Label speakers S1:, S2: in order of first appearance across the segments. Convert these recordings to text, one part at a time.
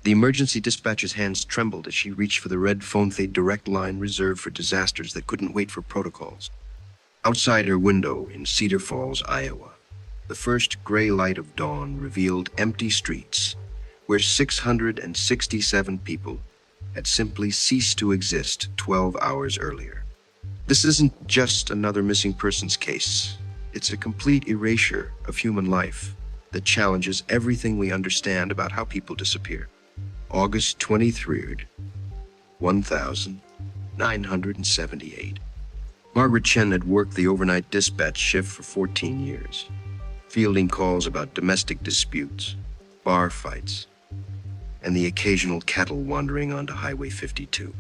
S1: The emergency dispatcher's hands trembled as she reached for the red phone-thade direct line reserved for disasters that couldn't wait for protocols. Outside her window in Cedar Falls, Iowa, the first gray light of dawn revealed empty streets where 667 people had simply ceased to exist 12 hours earlier. This isn't just another missing persons case. It's a complete erasure of human life that challenges everything we understand about how people disappear. August 23rd, 1978. Margaret Chen had worked the overnight dispatch shift for 14 years, fielding calls about domestic disputes, bar fights, and the occasional cattle wandering onto Highway 52.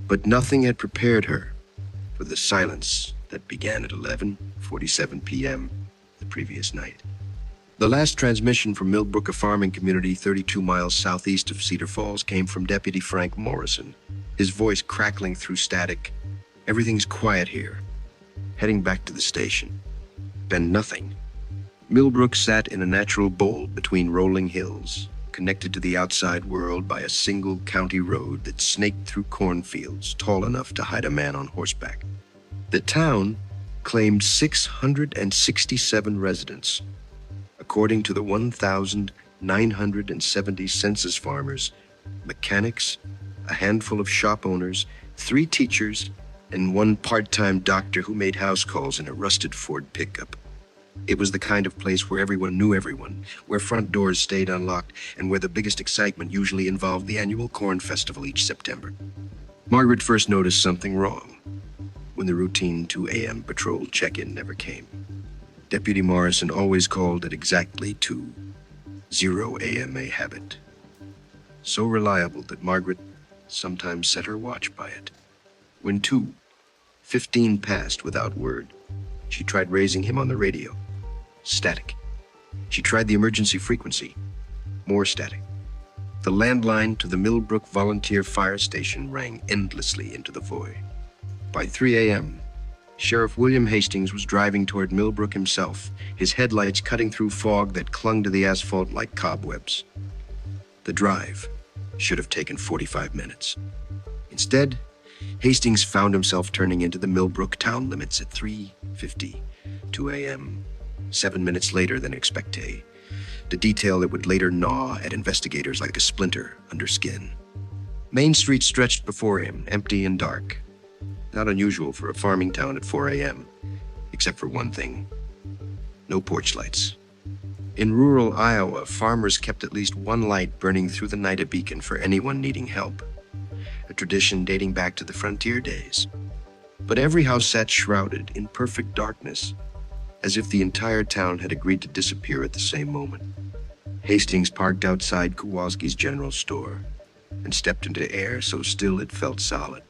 S1: But nothing had prepared her for the silence that began at 11:47 p.m. the previous night. The last transmission from Millbrook, a farming community 32 miles southeast of Cedar Falls, came from Deputy Frank Morrison, his voice crackling through static. "Everything's quiet here. Heading back to the station." Then nothing. Millbrook sat in a natural bowl between rolling hills, connected to the outside world by a single county road that snaked through cornfields tall enough to hide a man on horseback. The town claimed 667 residents. According to the 1,970 census farmers, mechanics, a handful of shop owners, 3 teachers, and 1 part-time doctor who made house calls in a rusted Ford pickup. It was the kind of place where everyone knew everyone, where front doors stayed unlocked, and where the biggest excitement usually involved the annual corn festival each September. Margaret first noticed something wrong when the routine 2 a.m. patrol check-in never came. Deputy Morrison always called at exactly 2:0 a.m. a habit. So reliable that Margaret sometimes set her watch by it. When 2:15 passed without word, she tried raising him on the radio. Static. She tried the emergency frequency. More static. The landline to the Millbrook Volunteer Fire Station rang endlessly into the void. By 3 a.m., Sheriff William Hastings was driving toward Millbrook himself, his headlights cutting through fog that clung to the asphalt like cobwebs. The drive should have taken 45 minutes. Instead, Hastings found himself turning into the Millbrook town limits at 3:52 a.m., 7 minutes later than expected, the detail that would later gnaw at investigators like a splinter under skin. Main Street stretched before him, empty and dark. Not unusual for a farming town at 4 a.m., except for one thing: no porch lights. In rural Iowa, farmers kept at least one light burning through the night, a beacon for anyone needing help, a tradition dating back to the frontier days. But every house sat shrouded in perfect darkness, as if the entire town had agreed to disappear at the same moment. Hastings parked outside Kowalski's general store and stepped into air so still it felt solid.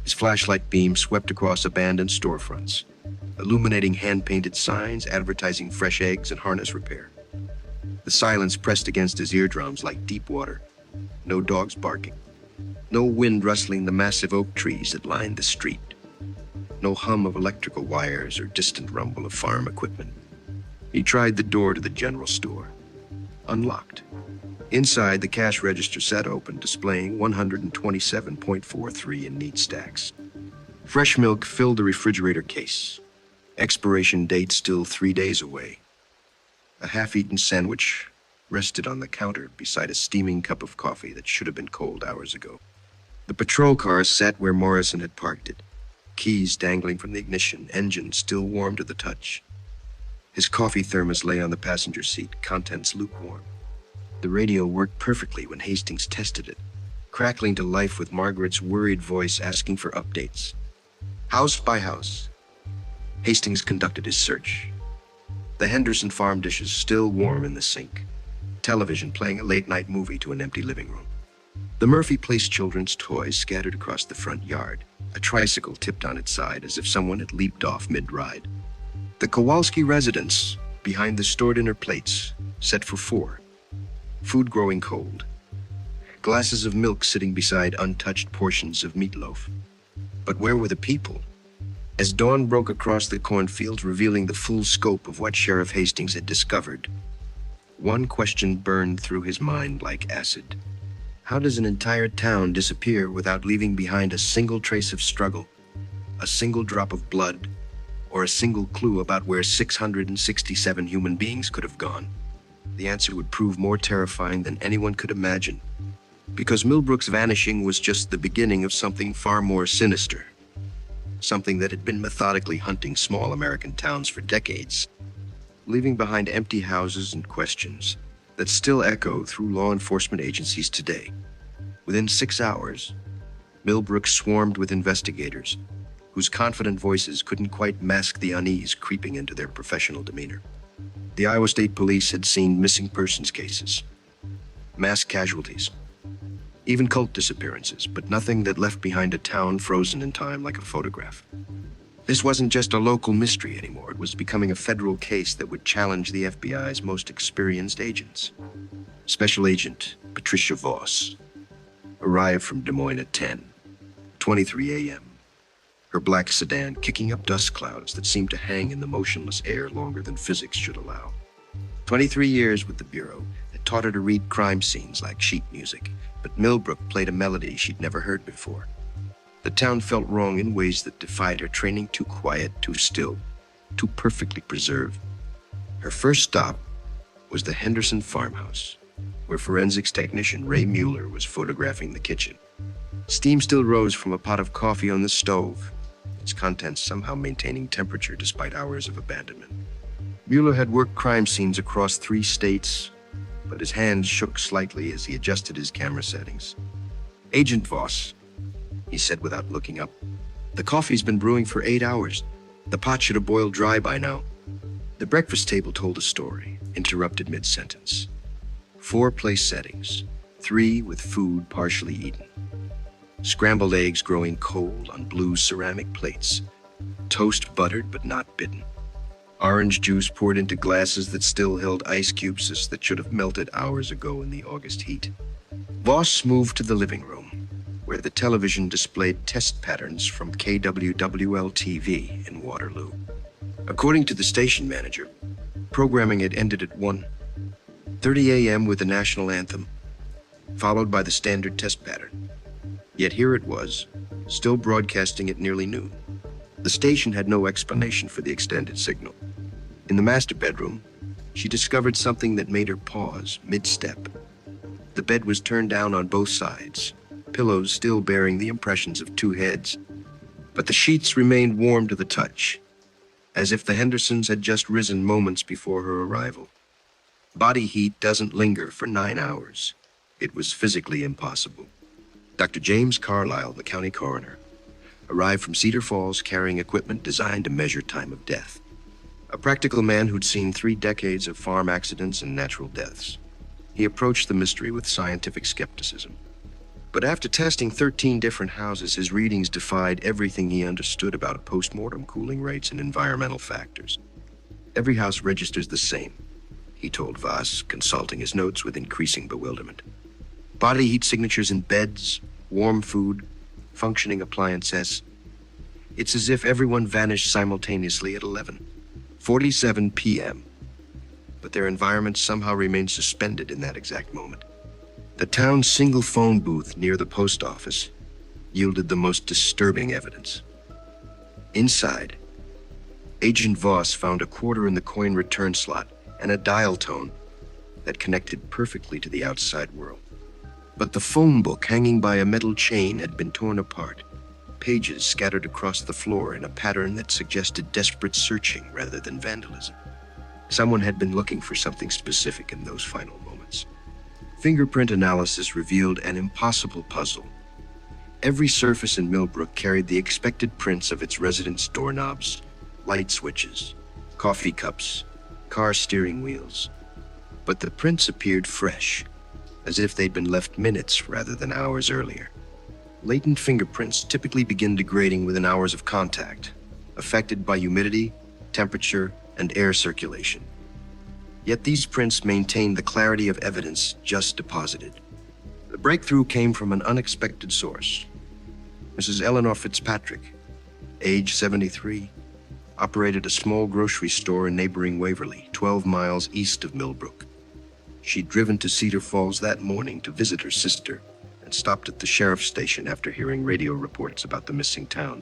S1: His flashlight beam swept across abandoned storefronts, illuminating hand-painted signs advertising fresh eggs and harness repair. The silence pressed against his eardrums like deep water. No dogs barking. No wind rustling the massive oak trees that lined the street. No hum of electrical wires or distant rumble of farm equipment. He tried the door to the general store. Unlocked. Inside, the cash register sat open, displaying $127.43 in neat stacks. Fresh milk filled the refrigerator case. Expiration date still 3 days away. A half-eaten sandwich rested on the counter beside a steaming cup of coffee that should have been cold hours ago. The patrol car sat where Morrison had parked it, keys dangling from the ignition, engine still warm to the touch. His coffee thermos lay on the passenger seat, contents lukewarm. The radio worked perfectly when Hastings tested it, crackling to life with Margaret's worried voice asking for updates. House by house, Hastings conducted his search. The Henderson farm dishes still warm in the sink, television playing a late-night movie to an empty living room. The Murphy Place children's toys scattered across the front yard, a tricycle tipped on its side as if someone had leaped off mid-ride. The Kowalski residence, behind the store dinner plates, set for 4. Food growing cold. Glasses of milk sitting beside untouched portions of meatloaf. But where were the people? As dawn broke across the cornfields, revealing the full scope of what Sheriff Hastings had discovered, one question burned through his mind like acid. How does an entire town disappear without leaving behind a single trace of struggle, a single drop of blood, or a single clue about where 667 human beings could have gone? The answer would prove more terrifying than anyone could imagine, because Millbrook's vanishing was just the beginning of something far more sinister, something that had been methodically hunting small American towns for decades, leaving behind empty houses and questions that still echo through law enforcement agencies today. Within 6 hours, Millbrook swarmed with investigators whose confident voices couldn't quite mask the unease creeping into their professional demeanor. The Iowa State Police had seen missing persons cases, mass casualties, even cult disappearances, but nothing that left behind a town frozen in time like a photograph. This wasn't just a local mystery anymore. It was becoming a federal case that would challenge the FBI's most experienced agents. Special Agent Patricia Voss arrived from Des Moines at 10:23 a.m., her black sedan kicking up dust clouds that seemed to hang in the motionless air longer than physics should allow. 23 years with the Bureau had taught her to read crime scenes like sheet music, but Millbrook played a melody she'd never heard before. The town felt wrong in ways that defied her training, too quiet, too still, too perfectly preserved. Her first stop was the Henderson farmhouse, where forensics technician Ray Mueller was photographing the kitchen. Steam still rose from a pot of coffee on the stove, its contents somehow maintaining temperature despite hours of abandonment. Mueller had worked crime scenes across 3 states, but his hands shook slightly as he adjusted his camera settings. "Agent Voss," he said without looking up, "the coffee's been brewing for 8 hours. The pot should have boiled dry by now." The breakfast table told a story, interrupted mid-sentence. 4 place settings, 3 with food partially eaten. Scrambled eggs growing cold on blue ceramic plates, toast buttered but not bitten. Orange juice poured into glasses that still held ice cubes that should have melted hours ago in the August heat. Voss moved to the living room, where the television displayed test patterns from KWWL-TV in Waterloo. According to the station manager, programming had ended at 1:30 a.m. with the national anthem, followed by the standard test pattern. Yet here it was, still broadcasting at nearly noon. The station had no explanation for the extended signal. In the master bedroom, she discovered something that made her pause mid-step. The bed was turned down on both sides, pillows still bearing the impressions of 2 heads, but the sheets remained warm to the touch, as if the Hendersons had just risen moments before her arrival. Body heat doesn't linger for 9 hours. It was physically impossible. Dr. James Carlisle, the county coroner, arrived from Cedar Falls carrying equipment designed to measure time of death. A practical man who'd seen 3 decades of farm accidents and natural deaths. He approached the mystery with scientific skepticism. But after testing 13 different houses, his readings defied everything he understood about post-mortem cooling rates and environmental factors. "Every house registers the same," he told Voss, consulting his notes with increasing bewilderment. "Body heat signatures in beds, warm food, functioning appliances. It's as if everyone vanished simultaneously at 11:47 p.m., but their environment somehow remained suspended in that exact moment." The town's single phone booth near the post office yielded the most disturbing evidence. Inside, Agent Voss found a quarter in the coin return slot and a dial tone that connected perfectly to the outside world. But the phone book hanging by a metal chain had been torn apart, pages scattered across the floor in a pattern that suggested desperate searching rather than vandalism. Someone had been looking for something specific in those final moments. Fingerprint analysis revealed an impossible puzzle. Every surface in Millbrook carried the expected prints of its residents' doorknobs, light switches, coffee cups, car steering wheels. But the prints appeared fresh, as if they'd been left minutes rather than hours earlier. Latent fingerprints typically begin degrading within hours of contact, affected by humidity, temperature, and air circulation. Yet these prints maintained the clarity of evidence just deposited. The breakthrough came from an unexpected source. Mrs. Eleanor Fitzpatrick, age 73, operated a small grocery store in neighboring Waverly, 12 miles east of Millbrook. She'd driven to Cedar Falls that morning to visit her sister, and stopped at the sheriff's station after hearing radio reports about the missing town.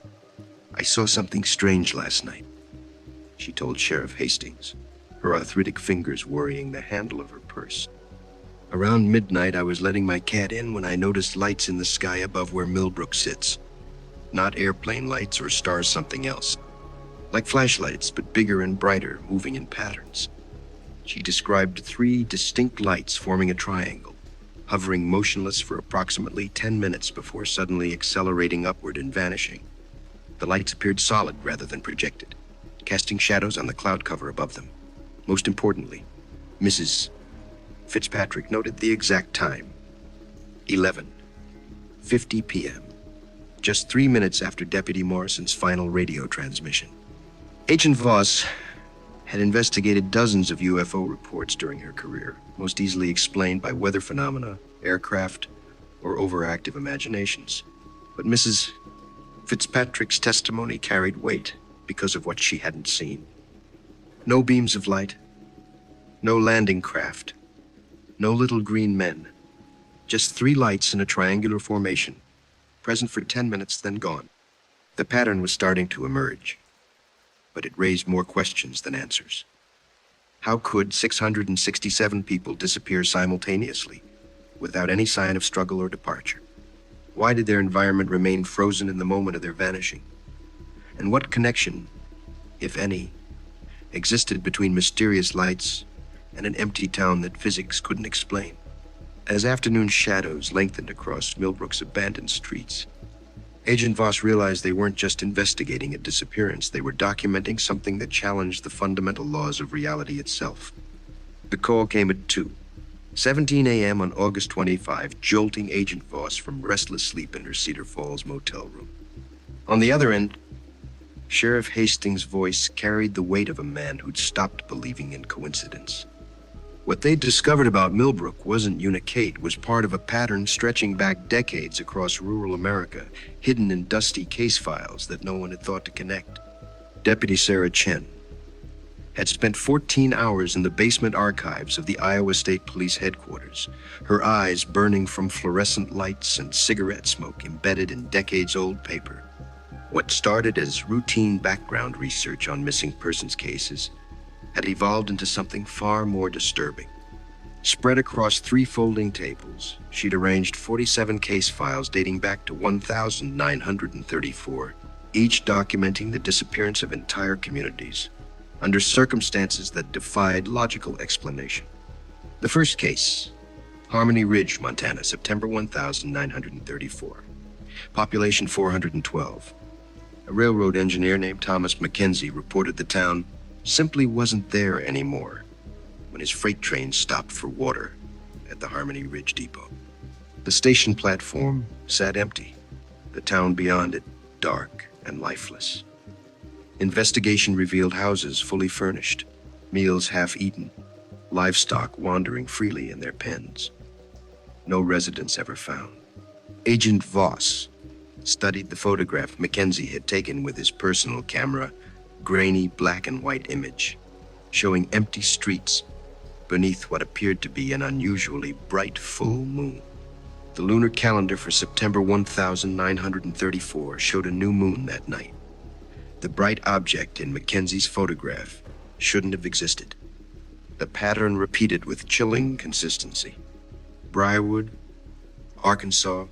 S1: "I saw something strange last night," she told Sheriff Hastings, her arthritic fingers worrying the handle of her purse. "Around midnight, I was letting my cat in when I noticed lights in the sky above where Millbrook sits. Not airplane lights or stars something else. Like flashlights, but bigger and brighter, moving in patterns." She described 3 distinct lights forming a triangle, hovering motionless for approximately 10 minutes before suddenly accelerating upward and vanishing. The lights appeared solid rather than projected, casting shadows on the cloud cover above them. Most importantly, Mrs. Fitzpatrick noted the exact time: 11:50 p.m., just 3 minutes after Deputy Morrison's final radio transmission. Agent Voss had investigated dozens of UFO reports during her career, most easily explained by weather phenomena, aircraft, or overactive imaginations. But Mrs. Fitzpatrick's testimony carried weight because of what she hadn't seen. No beams of light, no landing craft, no little green men, just 3 lights in a triangular formation, present for 10 minutes, then gone. The pattern was starting to emerge, but it raised more questions than answers. How could 667 people disappear simultaneously, without any sign of struggle or departure? Why did their environment remain frozen in the moment of their vanishing? And what connection, if any, existed between mysterious lights and an empty town that physics couldn't explain? As afternoon shadows lengthened across Millbrook's abandoned streets, Agent Voss realized they weren't just investigating a disappearance, they were documenting something that challenged the fundamental laws of reality itself. The call came at 2:17 a.m. on August 25, jolting Agent Voss from restless sleep in her Cedar Falls motel room. On the other end, Sheriff Hastings' voice carried the weight of a man who'd stopped believing in coincidence. What they'd discovered about Millbrook wasn't unicate, was part of a pattern stretching back decades across rural America, hidden in dusty case files that no one had thought to connect. Deputy Sarah Chen had spent 14 hours in the basement archives of the Iowa State Police headquarters, her eyes burning from fluorescent lights and cigarette smoke embedded in decades-old paper. What started as routine background research on missing persons cases had evolved into something far more disturbing. Spread across 3 folding tables, she'd arranged 47 case files dating back to 1934, each documenting the disappearance of entire communities, under circumstances that defied logical explanation. The first case, Harmony Ridge, Montana, September 1934. Population 412. A railroad engineer named Thomas Mackenzie reported the town simply wasn't there anymore when his freight train stopped for water at the Harmony Ridge Depot. The station platform sat empty, the town beyond it dark and lifeless. Investigation revealed houses fully furnished, meals half-eaten, livestock wandering freely in their pens. No residents ever found. Agent Voss studied the photograph Mackenzie had taken with his personal camera, grainy black and white image, showing empty streets beneath what appeared to be an unusually bright full moon. The lunar calendar for September 1934 showed a new moon that night. The bright object in Mackenzie's photograph shouldn't have existed. The pattern repeated with chilling consistency. Briarwood, Arkansas,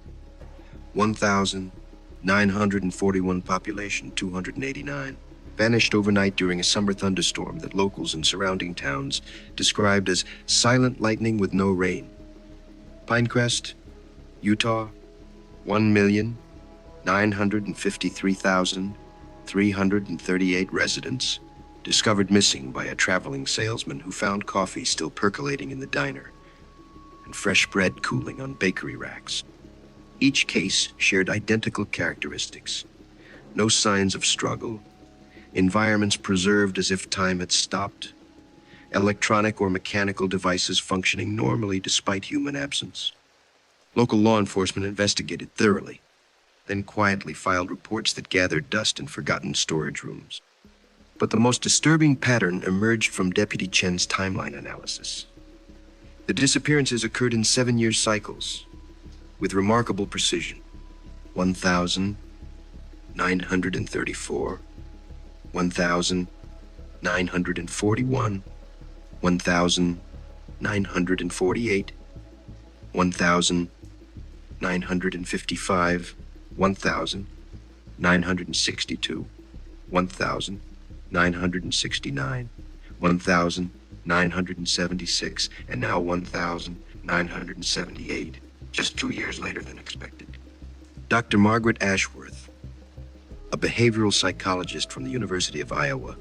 S1: 1,941 population, 289. Vanished overnight during a summer thunderstorm that locals in surrounding towns described as silent lightning with no rain. Pinecrest, Utah, 1,953,338 residents discovered missing by a traveling salesman who found coffee still percolating in the diner and fresh bread cooling on bakery racks. Each case shared identical characteristics. No signs of struggle, environments preserved as if time had stopped, electronic or mechanical devices functioning normally despite human absence. Local law enforcement investigated thoroughly, then quietly filed reports that gathered dust in forgotten storage rooms. But the most disturbing pattern emerged from Deputy Chen's timeline analysis. The disappearances occurred in 7-year cycles, with remarkable precision. 1,934, 1,941, 1,948, 1,955, 1,962, 1,969, 1,976, and now 1,978, just 2 years later than expected. Dr. Margaret Ashworth, a behavioral psychologist from the University of Iowa,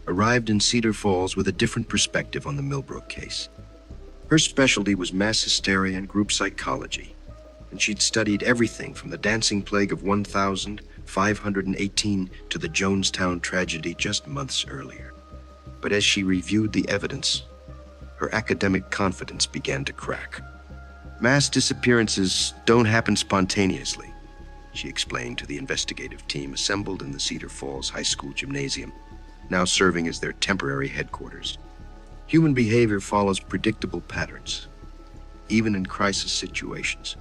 S1: arrived in Cedar Falls with a different perspective on the Millbrook case. Her specialty was mass hysteria and group psychology, and she'd studied everything from the dancing plague of 1,518 to the Jonestown tragedy just months earlier. But as she reviewed the evidence, her academic confidence began to crack. Mass disappearances don't happen spontaneously, she explained to the investigative team assembled in the Cedar Falls High School gymnasium, now serving as their temporary headquarters. Human behavior follows predictable patterns, even in crisis situations.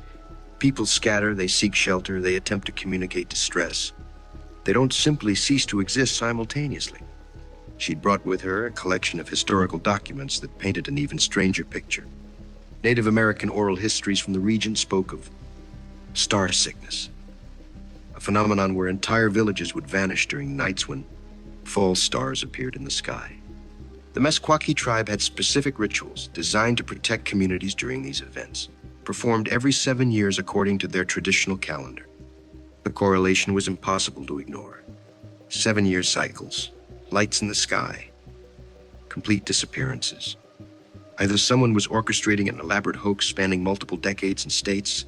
S1: People scatter, they seek shelter, they attempt to communicate distress. They don't simply cease to exist simultaneously. She'd brought with her a collection of historical documents that painted an even stranger picture. Native American oral histories from the region spoke of star sickness, a phenomenon where entire villages would vanish during nights when false stars appeared in the sky. The Meskwaki tribe had specific rituals designed to protect communities during these events, performed every 7 years according to their traditional calendar. The correlation was impossible to ignore. 7-year cycles, lights in the sky, complete disappearances. Either someone was orchestrating an elaborate hoax spanning multiple decades and states,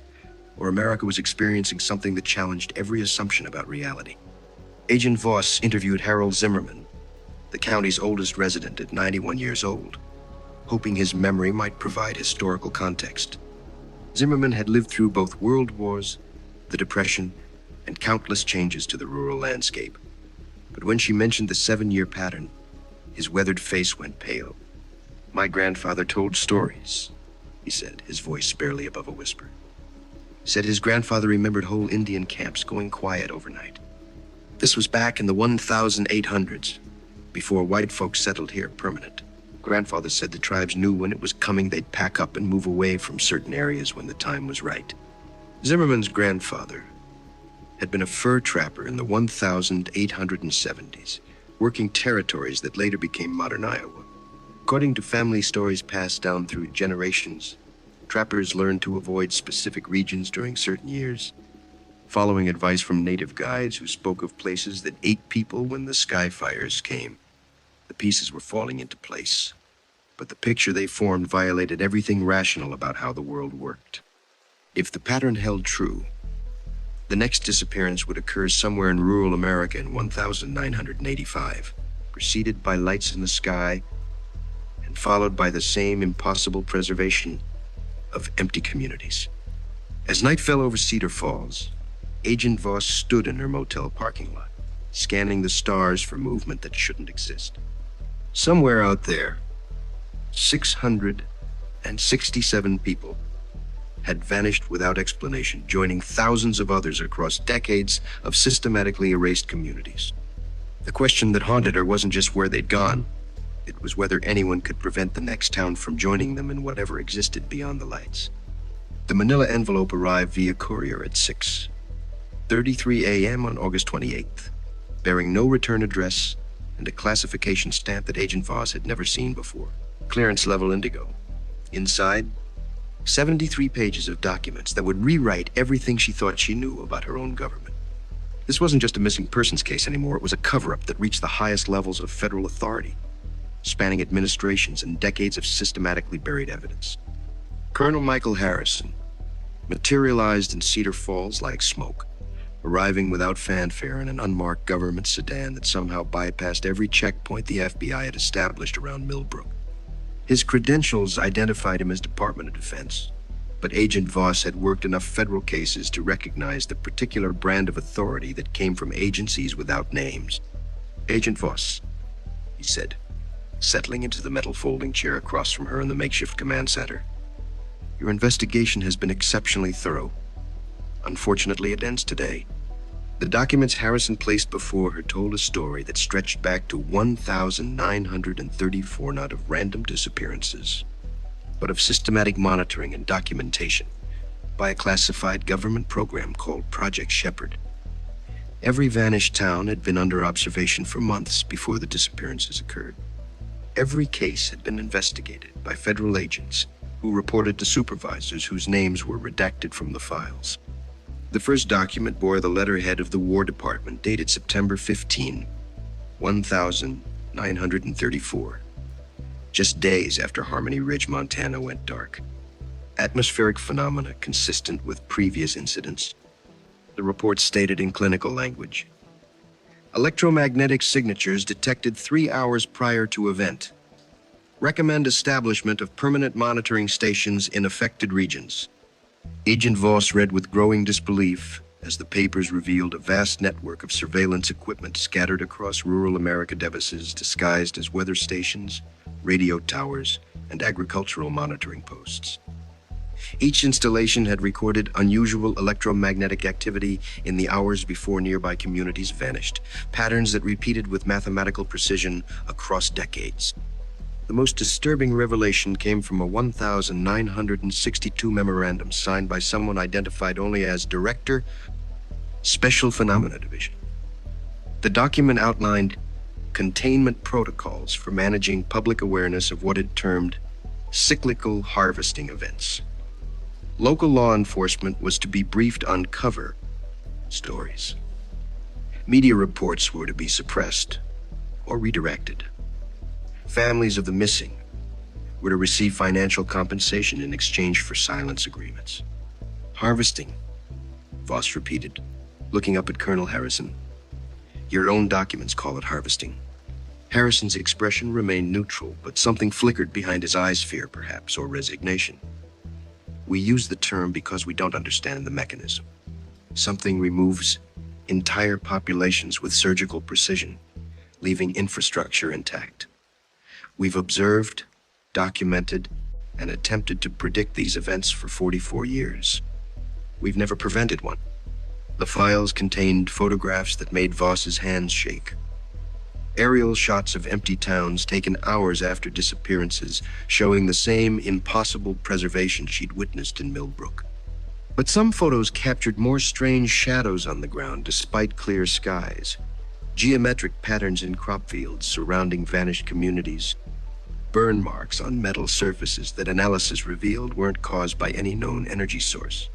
S1: or America was experiencing something that challenged every assumption about reality. Agent Voss interviewed Harold Zimmerman, the county's oldest resident at 91 years old, hoping his memory might provide historical context. Zimmerman had lived through both world wars, the Depression, and countless changes to the rural landscape. But when she mentioned the 7-year pattern, his weathered face went pale. "My grandfather told stories," he said, his voice barely above a whisper. Said his grandfather remembered whole Indian camps going quiet overnight. This was back in the 1800s, before white folks settled here permanent. Grandfather said the tribes knew when it was coming they'd pack up and move away from certain areas when the time was right. Zimmerman's grandfather had been a fur trapper in the 1870s, working territories that later became modern Iowa. According to family stories passed down through generations, trappers learned to avoid specific regions during certain years, following advice from native guides who spoke of places that ate people when the sky fires came. The pieces were falling into place, but the picture they formed violated everything rational about how the world worked. If the pattern held true, the next disappearance would occur somewhere in rural America in 1985, preceded by lights in the sky and followed by the same impossible preservation of empty communities. As night fell over Cedar Falls, Agent Voss stood in her motel parking lot, scanning the stars for movement that shouldn't exist. Somewhere out there, 667 people had vanished without explanation, joining thousands of others across decades of systematically erased communities. The question that haunted her wasn't just where they'd gone. It was whether anyone could prevent the next town from joining them in whatever existed beyond the lights. The manila envelope arrived via courier at 6:33 a.m. on August 28th, bearing no return address and a classification stamp that Agent Voss had never seen before. Clearance level indigo. Inside, 73 pages of documents that would rewrite everything she thought she knew about her own government. This wasn't just a missing persons case anymore. It was a cover-up that reached the highest levels of federal authority, spanning administrations and decades of systematically buried evidence. Colonel Michael Harrison materialized in Cedar Falls like smoke, arriving without fanfare in an unmarked government sedan that somehow bypassed every checkpoint the FBI had established around Millbrook. His credentials identified him as Department of Defense, but Agent Voss had worked enough federal cases to recognize the particular brand of authority that came from agencies without names. "Agent Voss," he said, settling into the metal folding chair across from her in the makeshift command center. Your investigation has been exceptionally thorough. Unfortunately, it ends today. The documents Harrison placed before her told a story that stretched back to 1,934 not of random disappearances, but of systematic monitoring and documentation by a classified government program called Project Shepherd. Every vanished town had been under observation for months before the disappearances occurred. Every case had been investigated by federal agents who reported to supervisors whose names were redacted from the files. The first document bore the letterhead of the War Department, dated September 15, 1934, just days after Harmony Ridge, Montana went dark. Atmospheric phenomena consistent with previous incidents. The report stated in clinical language: electromagnetic signatures detected 3 hours prior to event. Recommend establishment of permanent monitoring stations in affected regions. Agent Voss read with growing disbelief as the papers revealed a vast network of surveillance equipment scattered across rural America disguised as weather stations, radio towers, and agricultural monitoring posts. Each installation had recorded unusual electromagnetic activity in the hours before nearby communities vanished, patterns that repeated with mathematical precision across decades. The most disturbing revelation came from a 1,962 memorandum signed by someone identified only as Director, Special Phenomena Division. The document outlined containment protocols for managing public awareness of what it termed cyclical harvesting events. Local law enforcement was to be briefed on cover stories. Media reports were to be suppressed or redirected. Families of the missing were to receive financial compensation in exchange for silence agreements. Harvesting, Voss repeated, looking up at Colonel Harrison. Your own documents call it harvesting. Harrison's expression remained neutral, but something flickered behind his eyes, fear perhaps, or resignation. We use the term because we don't understand the mechanism. Something removes entire populations with surgical precision, leaving infrastructure intact. We've observed, documented, and attempted to predict these events for 44 years. We've never prevented one. The files contained photographs that made Voss's hands shake. Aerial shots of empty towns taken hours after disappearances, showing the same impossible preservation she'd witnessed in Millbrook. But some photos captured more strange shadows on the ground despite clear skies. Geometric patterns in crop fields surrounding vanished communities. Burn marks on metal surfaces that analysis revealed weren't caused by any known energy source.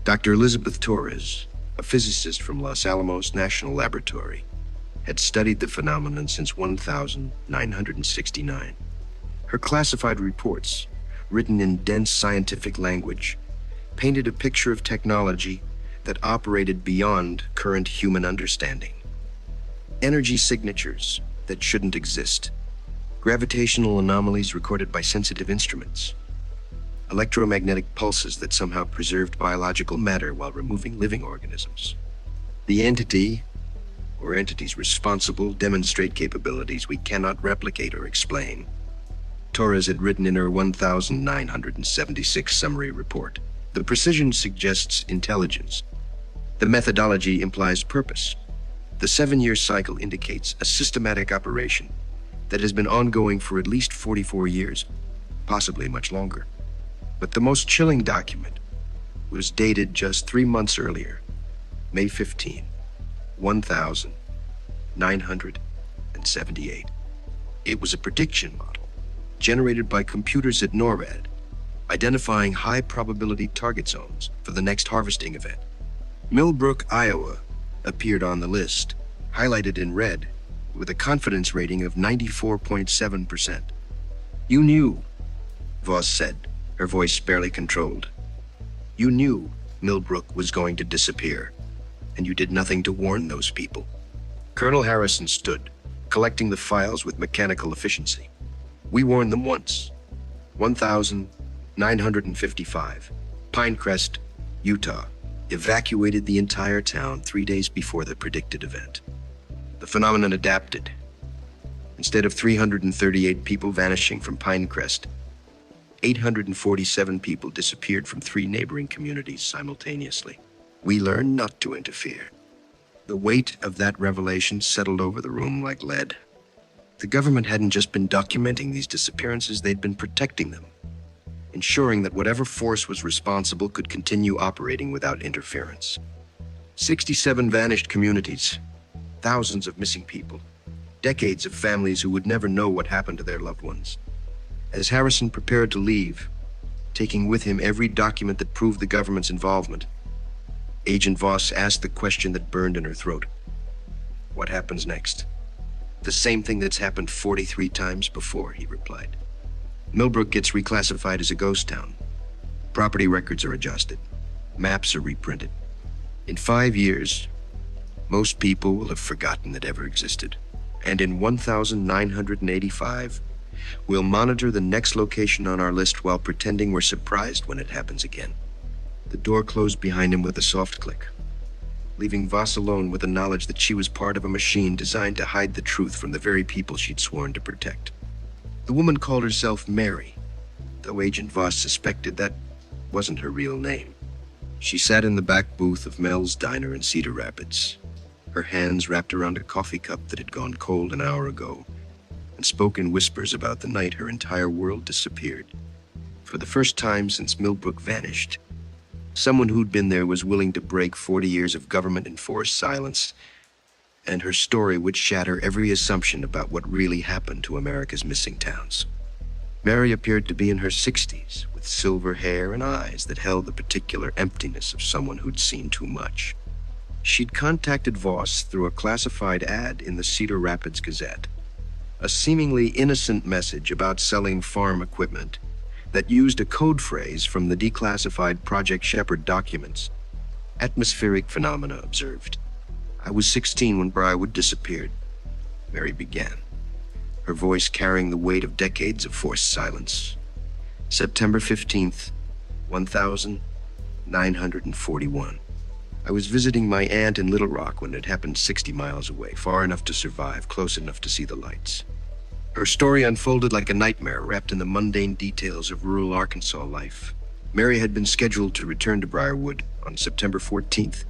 S1: Dr. Elizabeth Torres, a physicist from Los Alamos National Laboratory, had studied the phenomenon since 1969. Her classified reports, written in dense scientific language, painted a picture of technology that operated beyond current human understanding. Energy signatures that shouldn't exist. Gravitational anomalies recorded by sensitive instruments. Electromagnetic pulses that somehow preserved biological matter while removing living organisms. The entity, or entities responsible, demonstrate capabilities we cannot replicate or explain. Torres had written in her 1976 summary report. The precision suggests intelligence. The methodology implies purpose. The 7-year cycle indicates a systematic operation that has been ongoing for at least 44 years, possibly much longer. But the most chilling document was dated just 3 months earlier, May 15, 1978. It was a prediction model generated by computers at NORAD, identifying high probability target zones for the next harvesting event. Millbrook, Iowa, appeared on the list, highlighted in red, with a confidence rating of 94.7%. You knew, Voss said, her voice barely controlled. You knew Millbrook was going to disappear, and you did nothing to warn those people. Colonel Harrison stood, collecting the files with mechanical efficiency. We warned them once. 1,955. Pinecrest, Utah, evacuated the entire town 3 days before the predicted event. The phenomenon adapted. Instead of 338 people vanishing from Pinecrest, 847 people disappeared from 3 neighboring communities simultaneously. We learned not to interfere. The weight of that revelation settled over the room like lead. The government hadn't just been documenting these disappearances, they'd been protecting them, ensuring that whatever force was responsible could continue operating without interference. 67 vanished communities, thousands of missing people, decades of families who would never know what happened to their loved ones. As Harrison prepared to leave, taking with him every document that proved the government's involvement, Agent Voss asked the question that burned in her throat. What happens next? The same thing that's happened 43 times before, he replied. Millbrook gets reclassified as a ghost town. Property records are adjusted. Maps are reprinted. In 5 years, most people will have forgotten it ever existed. And in 1985, we'll monitor the next location on our list while pretending we're surprised when it happens again. The door closed behind him with a soft click, leaving Voss alone with the knowledge that she was part of a machine designed to hide the truth from the very people she'd sworn to protect. The woman called herself Mary, though Agent Voss suspected that wasn't her real name. She sat in the back booth of Mel's Diner in Cedar Rapids, her hands wrapped around a coffee cup that had gone cold an hour ago, and spoke in whispers about the night her entire world disappeared. For the first time since Millbrook vanished, someone who'd been there was willing to break 40 years of government-enforced silence, and her story would shatter every assumption about what really happened to America's missing towns. Mary appeared to be in her 60s, with silver hair and eyes that held the particular emptiness of someone who'd seen too much. She'd contacted Voss through a classified ad in the Cedar Rapids Gazette, a seemingly innocent message about selling farm equipment that used a code phrase from the declassified Project Shepherd documents. Atmospheric phenomena observed. I was 16 when Briarwood disappeared, Mary began, her voice carrying the weight of decades of forced silence. September 15th, 1941. I was visiting my aunt in Little Rock when it happened 60 miles away, far enough to survive, close enough to see the lights. Her story unfolded like a nightmare wrapped in the mundane details of rural Arkansas life. Mary had been scheduled to return to Briarwood on September 14th,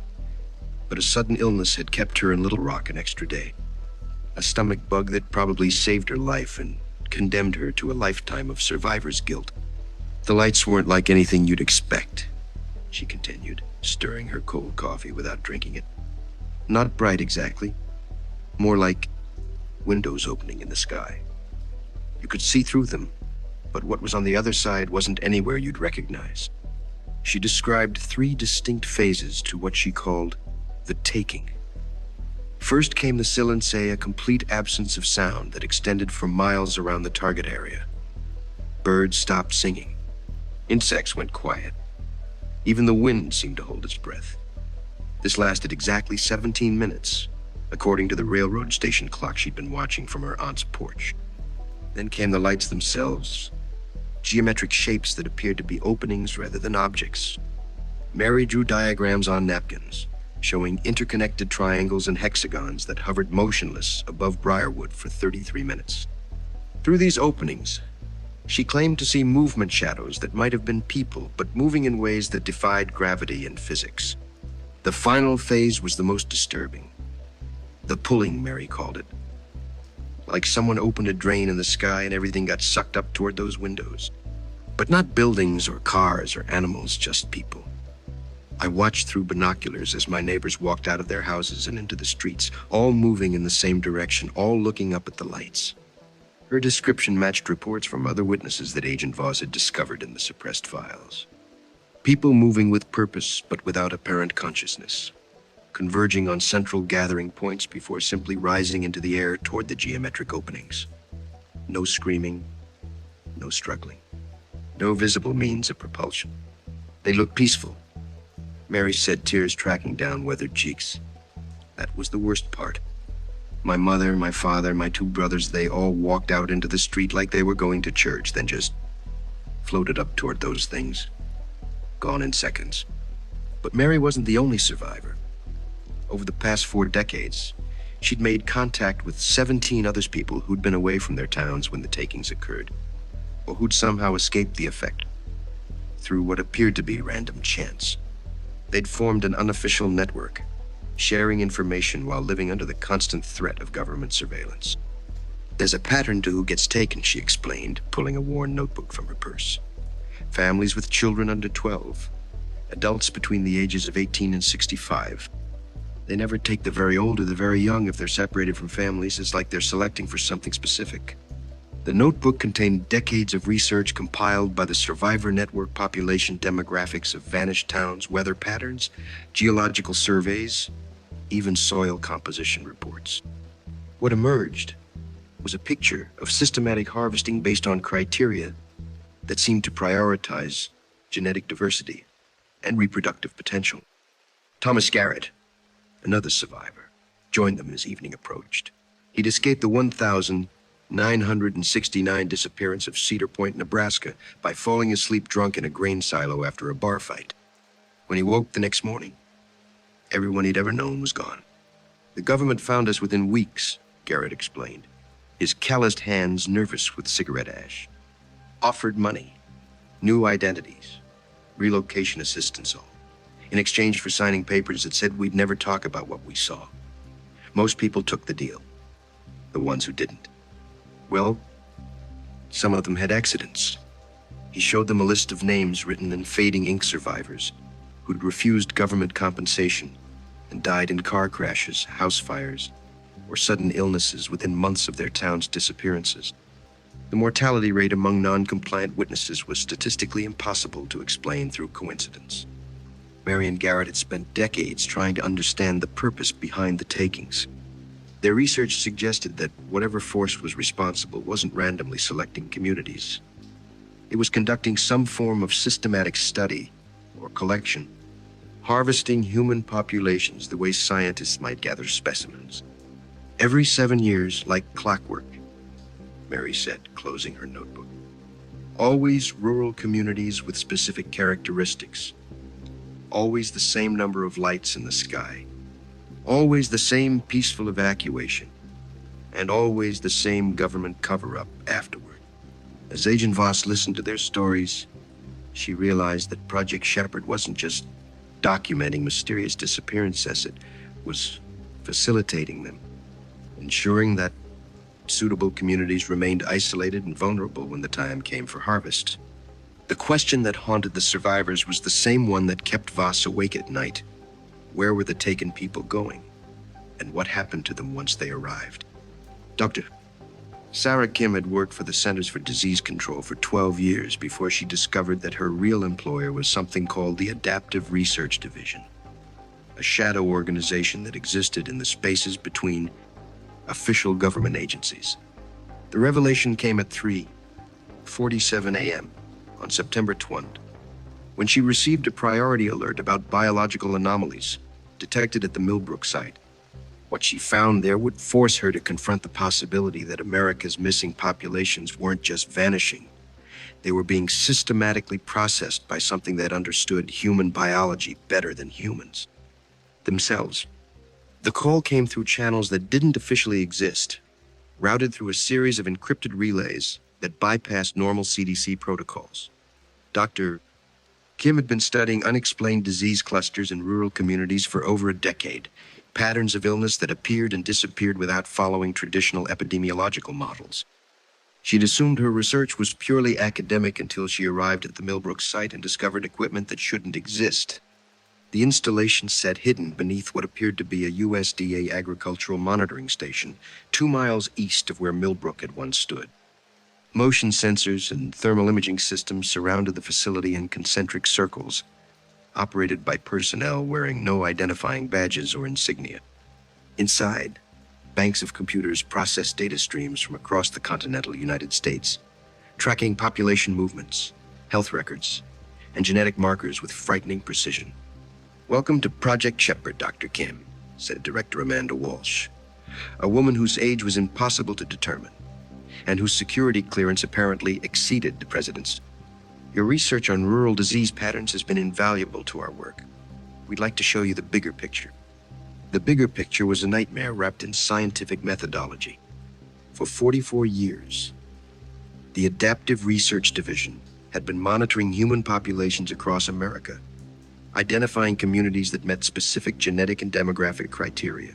S1: but a sudden illness had kept her in Little Rock an extra day. A stomach bug that probably saved her life and condemned her to a lifetime of survivor's guilt. The lights weren't like anything you'd expect, she continued, stirring her cold coffee without drinking it. Not bright exactly, more like windows opening in the sky. You could see through them, but what was on the other side wasn't anywhere you'd recognize. She described 3 distinct phases to what she called the taking. First came the still and say a complete absence of sound that extended for miles around the target area. Birds stopped singing. Insects went quiet. Even the wind seemed to hold its breath. This lasted exactly 17 minutes, according to the railroad station clock she'd been watching from her aunt's porch. Then came the lights themselves, geometric shapes that appeared to be openings rather than objects. Mary drew diagrams on napkins, showing interconnected triangles and hexagons that hovered motionless above Briarwood for 33 minutes. Through these openings, she claimed to see movement shadows that might have been people, but moving in ways that defied gravity and physics. The final phase was the most disturbing. The pulling, Mary called it. Like someone opened a drain in the sky and everything got sucked up toward those windows. But not buildings or cars or animals, just people. I watched through binoculars as my neighbors walked out of their houses and into the streets, all moving in the same direction, all looking up at the lights. Her description matched reports from other witnesses that Agent Voss had discovered in the suppressed files. People moving with purpose but without apparent consciousness, converging on central gathering points before simply rising into the air toward the geometric openings. No screaming, no struggling, no visible means of propulsion. They looked peaceful, Mary said, tears tracking down weathered cheeks. That was the worst part. My mother, my father, my 2 brothers, they all walked out into the street like they were going to church, then just floated up toward those things. Gone in seconds. But Mary wasn't the only survivor. Over the past 4 decades, she'd made contact with 17 other people who'd been away from their towns when the takings occurred. or who'd somehow escaped the effect through what appeared to be random chance. They'd formed an unofficial network, sharing information while living under the constant threat of government surveillance. There's a pattern to who gets taken, she explained, pulling a worn notebook from her purse. Families with children under 12, adults between the ages of 18 and 65. They never take the very old or the very young if they're separated from families. It's like they're selecting for something specific. The notebook contained decades of research compiled by the Survivor Network, population demographics of vanished towns, weather patterns, geological surveys, even soil composition reports. What emerged was a picture of systematic harvesting based on criteria that seemed to prioritize genetic diversity and reproductive potential. Thomas Garrett, another survivor, joined them as evening approached. He'd escaped the 1,969 disappearance of Cedar Point, Nebraska, by falling asleep drunk in a grain silo after a bar fight. When he woke the next morning, everyone he'd ever known was gone. The government found us within weeks, Garrett explained, his calloused hands nervous with cigarette ash. Offered money, new identities, relocation assistance, all, in exchange for signing papers that said we'd never talk about what we saw. Most people took the deal, the ones who didn't. Well, some of them had accidents. He showed them a list of names written in fading ink, survivors who'd refused government compensation and died in car crashes, house fires, or sudden illnesses within months of their town's disappearances. The mortality rate among non-compliant witnesses was statistically impossible to explain through coincidence. Mary and Garrett had spent decades trying to understand the purpose behind the takings. Their research suggested that whatever force was responsible wasn't randomly selecting communities. It was conducting some form of systematic study or collection, harvesting human populations the way scientists might gather specimens. Every 7 years, like clockwork, Mary said, closing her notebook. Always rural communities with specific characteristics. Always the same number of lights in the sky. Always the same peaceful evacuation. And always the same government cover-up afterward. As Agent Voss listened to their stories, she realized that Project Shepherd wasn't just documenting mysterious disappearances, it was facilitating them, ensuring that suitable communities remained isolated and vulnerable when the time came for harvest. The question that haunted the survivors was the same one that kept Voss awake at night. Where were the taken people going? And what happened to them once they arrived? Dr. Sarah Kim had worked for the Centers for Disease Control for 12 years before she discovered that her real employer was something called the Adaptive Research Division, a shadow organization that existed in the spaces between official government agencies. The revelation came at 3:47 a.m. on September 20, when she received a priority alert about biological anomalies detected at the Millbrook site. What she found there would force her to confront the possibility that America's missing populations weren't just vanishing. They were being systematically processed by something that understood human biology better than humans themselves. The call came through channels that didn't officially exist, routed through a series of encrypted relays that bypassed normal CDC protocols. Dr. Kim had been studying unexplained disease clusters in rural communities for over a decade, patterns of illness that appeared and disappeared without following traditional epidemiological models. She'd assumed her research was purely academic until she arrived at the Millbrook site and discovered equipment that shouldn't exist. The installation sat hidden beneath what appeared to be a USDA agricultural monitoring station, 2 miles east of where Millbrook had once stood. Motion sensors and thermal imaging systems surrounded the facility in concentric circles, operated by personnel wearing no identifying badges or insignia. Inside, banks of computers processed data streams from across the continental United States, tracking population movements, health records, and genetic markers with frightening precision. "Welcome to Project Shepherd, Dr. Kim," said Director Amanda Walsh, a woman whose age was impossible to determine, and whose security clearance apparently exceeded the president's. "Your research on rural disease patterns has been invaluable to our work. We'd like to show you the bigger picture." The bigger picture was a nightmare wrapped in scientific methodology. For 44 years, The Adaptive Research Division had been monitoring human populations across America, identifying communities that met specific genetic and demographic criteria.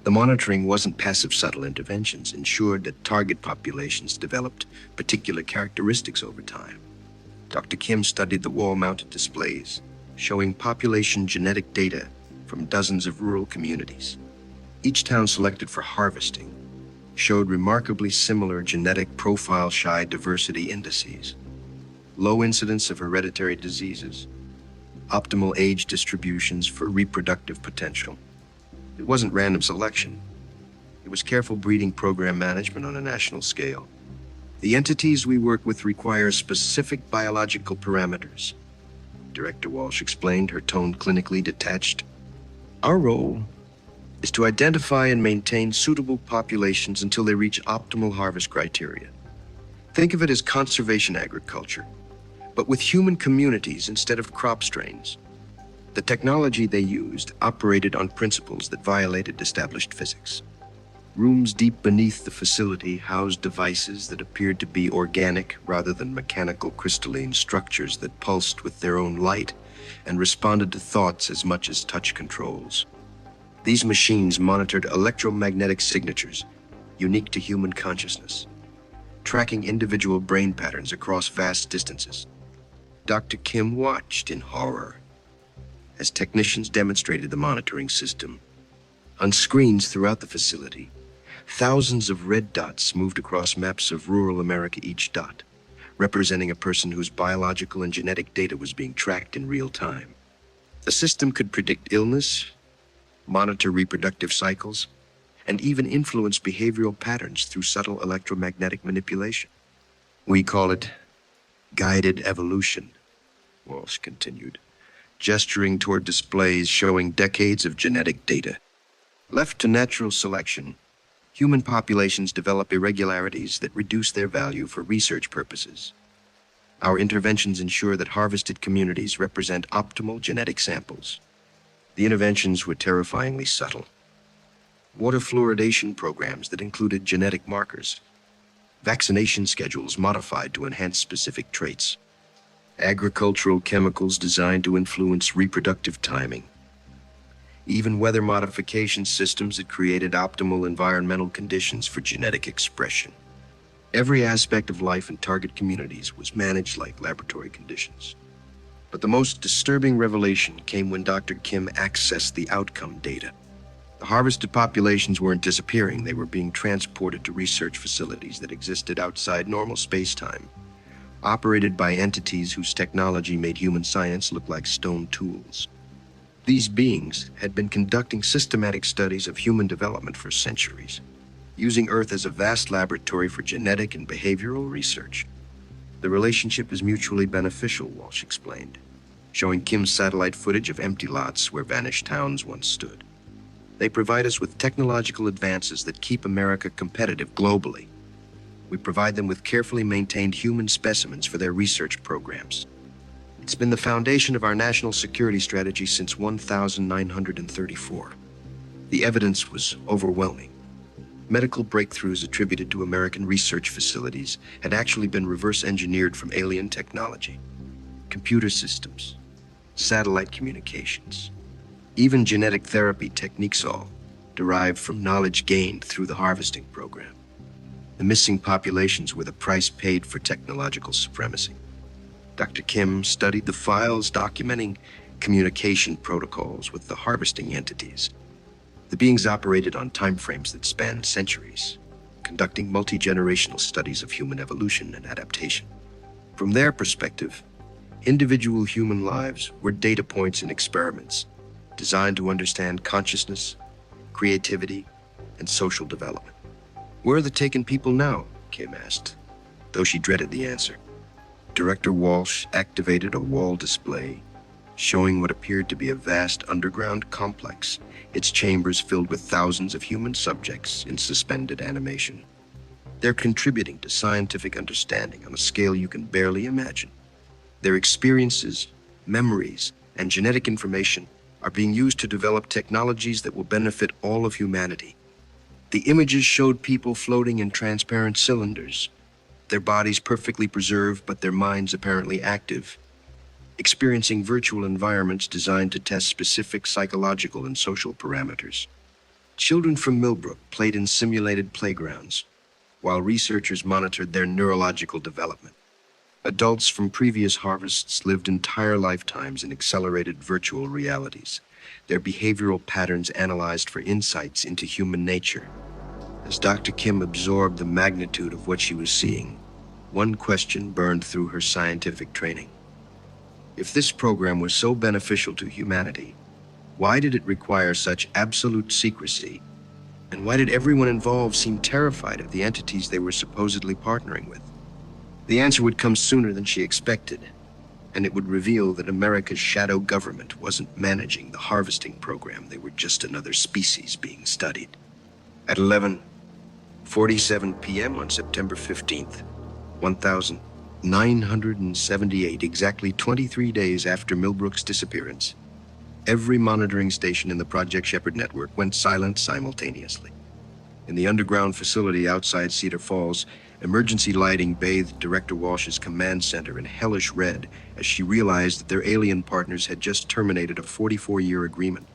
S1: The monitoring wasn't passive, subtle interventions, ensured that target populations developed particular characteristics over time. Dr. Kim studied the wall-mounted displays, showing population genetic data from dozens of rural communities. Each town selected for harvesting showed remarkably similar genetic profile-shy diversity indices, low incidence of hereditary diseases, optimal age distributions for reproductive potential. It wasn't random selection. It was careful breeding program management on a national scale. The entities we work with require specific biological parameters. Director Walsh explained, her tone clinically detached. Our role is to identify and maintain suitable populations until they reach optimal harvest criteria. Think of it as conservation agriculture, but with human communities instead of crop strains. The technology they used operated on principles that violated established physics. Rooms deep beneath the facility housed devices that appeared to be organic rather than mechanical crystalline structures that pulsed with their own light and responded to thoughts as much as touch controls. These machines monitored electromagnetic signatures unique to human consciousness, tracking individual brain patterns across vast distances. Dr. Kim watched in horror as technicians demonstrated the monitoring system. On screens throughout the facility, thousands of red dots moved across maps of rural America, each dot representing a person whose biological and genetic data was being tracked in real time. The system could predict illness, monitor reproductive cycles, and even influence behavioral patterns through subtle electromagnetic manipulation. We call it guided evolution, Walsh continued, gesturing toward displays showing decades of genetic data. Left to natural selection, human populations develop irregularities that reduce their value for research purposes. Our interventions ensure that harvested communities represent optimal genetic samples. The interventions were terrifyingly subtle. Water fluoridation programs that included genetic markers, vaccination schedules modified to enhance specific traits, agricultural chemicals designed to influence reproductive timing, even weather modification systems that created optimal environmental conditions for genetic expression. Every aspect of life in target communities was managed like laboratory conditions. But the most disturbing revelation came when Dr. Kim accessed the outcome data. The harvested populations weren't disappearing, they were being transported to research facilities that existed outside normal space-time, operated by entities whose technology made human science look like stone tools. These beings had been conducting systematic studies of human development for centuries, using Earth as a vast laboratory for genetic and behavioral research. The relationship is mutually beneficial, Walsh explained, showing Kim's satellite footage of empty lots where vanished towns once stood. They provide us with technological advances that keep America competitive globally. We provide them with carefully maintained human specimens for their research programs. It's been the foundation of our national security strategy since 1934. The evidence was overwhelming. Medical breakthroughs attributed to American research facilities had actually been reverse engineered from alien technology. Computer systems, satellite communications, even genetic therapy techniques, all derived from knowledge gained through the harvesting program. The missing populations were the price paid for technological supremacy. Dr. Kim studied the files documenting communication protocols with the harvesting entities. The beings operated on timeframes that spanned centuries, conducting multi-generational studies of human evolution and adaptation. From their perspective, individual human lives were data points in experiments designed to understand consciousness, creativity, and social development. Where are the taken people now? Kim asked, though she dreaded the answer. Director Walsh activated a wall display showing what appeared to be a vast underground complex, its chambers filled with thousands of human subjects in suspended animation. They're contributing to scientific understanding on a scale you can barely imagine. Their experiences, memories, and genetic information are being used to develop technologies that will benefit all of humanity. The images showed people floating in transparent cylinders, their bodies perfectly preserved but their minds apparently active, experiencing virtual environments designed to test specific psychological and social parameters. Children from Millbrook played in simulated playgrounds, while researchers monitored their neurological development. Adults from previous harvests lived entire lifetimes in accelerated virtual realities, their behavioral patterns analyzed for insights into human nature. As Dr. Kim absorbed the magnitude of what she was seeing, one question burned through her scientific training. If this program was so beneficial to humanity, why did it require such absolute secrecy? And why did everyone involved seem terrified of the entities they were supposedly partnering with? The answer would come sooner than she expected, and it would reveal that America's shadow government wasn't managing the harvesting program. They were just another species being studied. At 11:47 p.m. on September 15th, 1978, exactly 23 days after Millbrook's disappearance, every monitoring station in the Project Shepherd network went silent simultaneously. In the underground facility outside Cedar Falls, emergency lighting bathed Director Walsh's command center in hellish red as she realized that their alien partners had just terminated a 44-year agreement.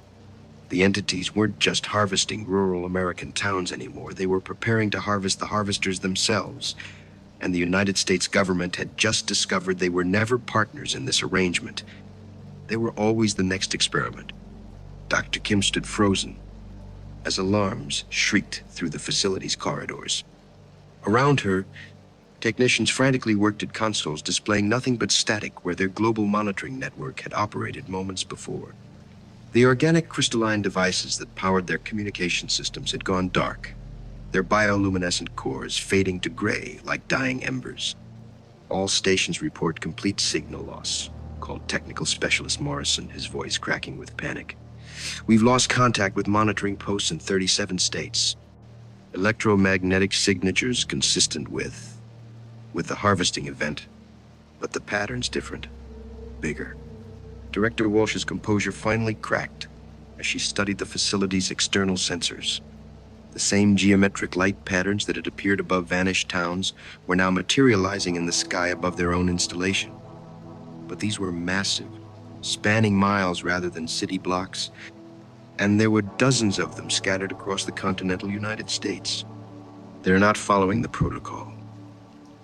S1: The entities weren't just harvesting rural American towns anymore. They were preparing to harvest the harvesters themselves. And the United States government had just discovered they were never partners in this arrangement. They were always the next experiment. Dr. Kim stood frozen as alarms shrieked through the facility's corridors. Around her, technicians frantically worked at consoles displaying nothing but static where their global monitoring network had operated moments before. The organic crystalline devices that powered their communication systems had gone dark, their bioluminescent cores fading to gray like dying embers. All stations report complete signal loss, called Technical Specialist Morrison, his voice cracking with panic. We've lost contact with monitoring posts in 37 states. Electromagnetic signatures consistent with the harvesting event, but the pattern's different, bigger. Director Walsh's composure finally cracked as she studied the facility's external sensors. The same geometric light patterns that had appeared above vanished towns were now materializing in the sky above their own installation. But these were massive, spanning miles rather than city blocks, and there were dozens of them scattered across the continental United States. They're not following the protocol,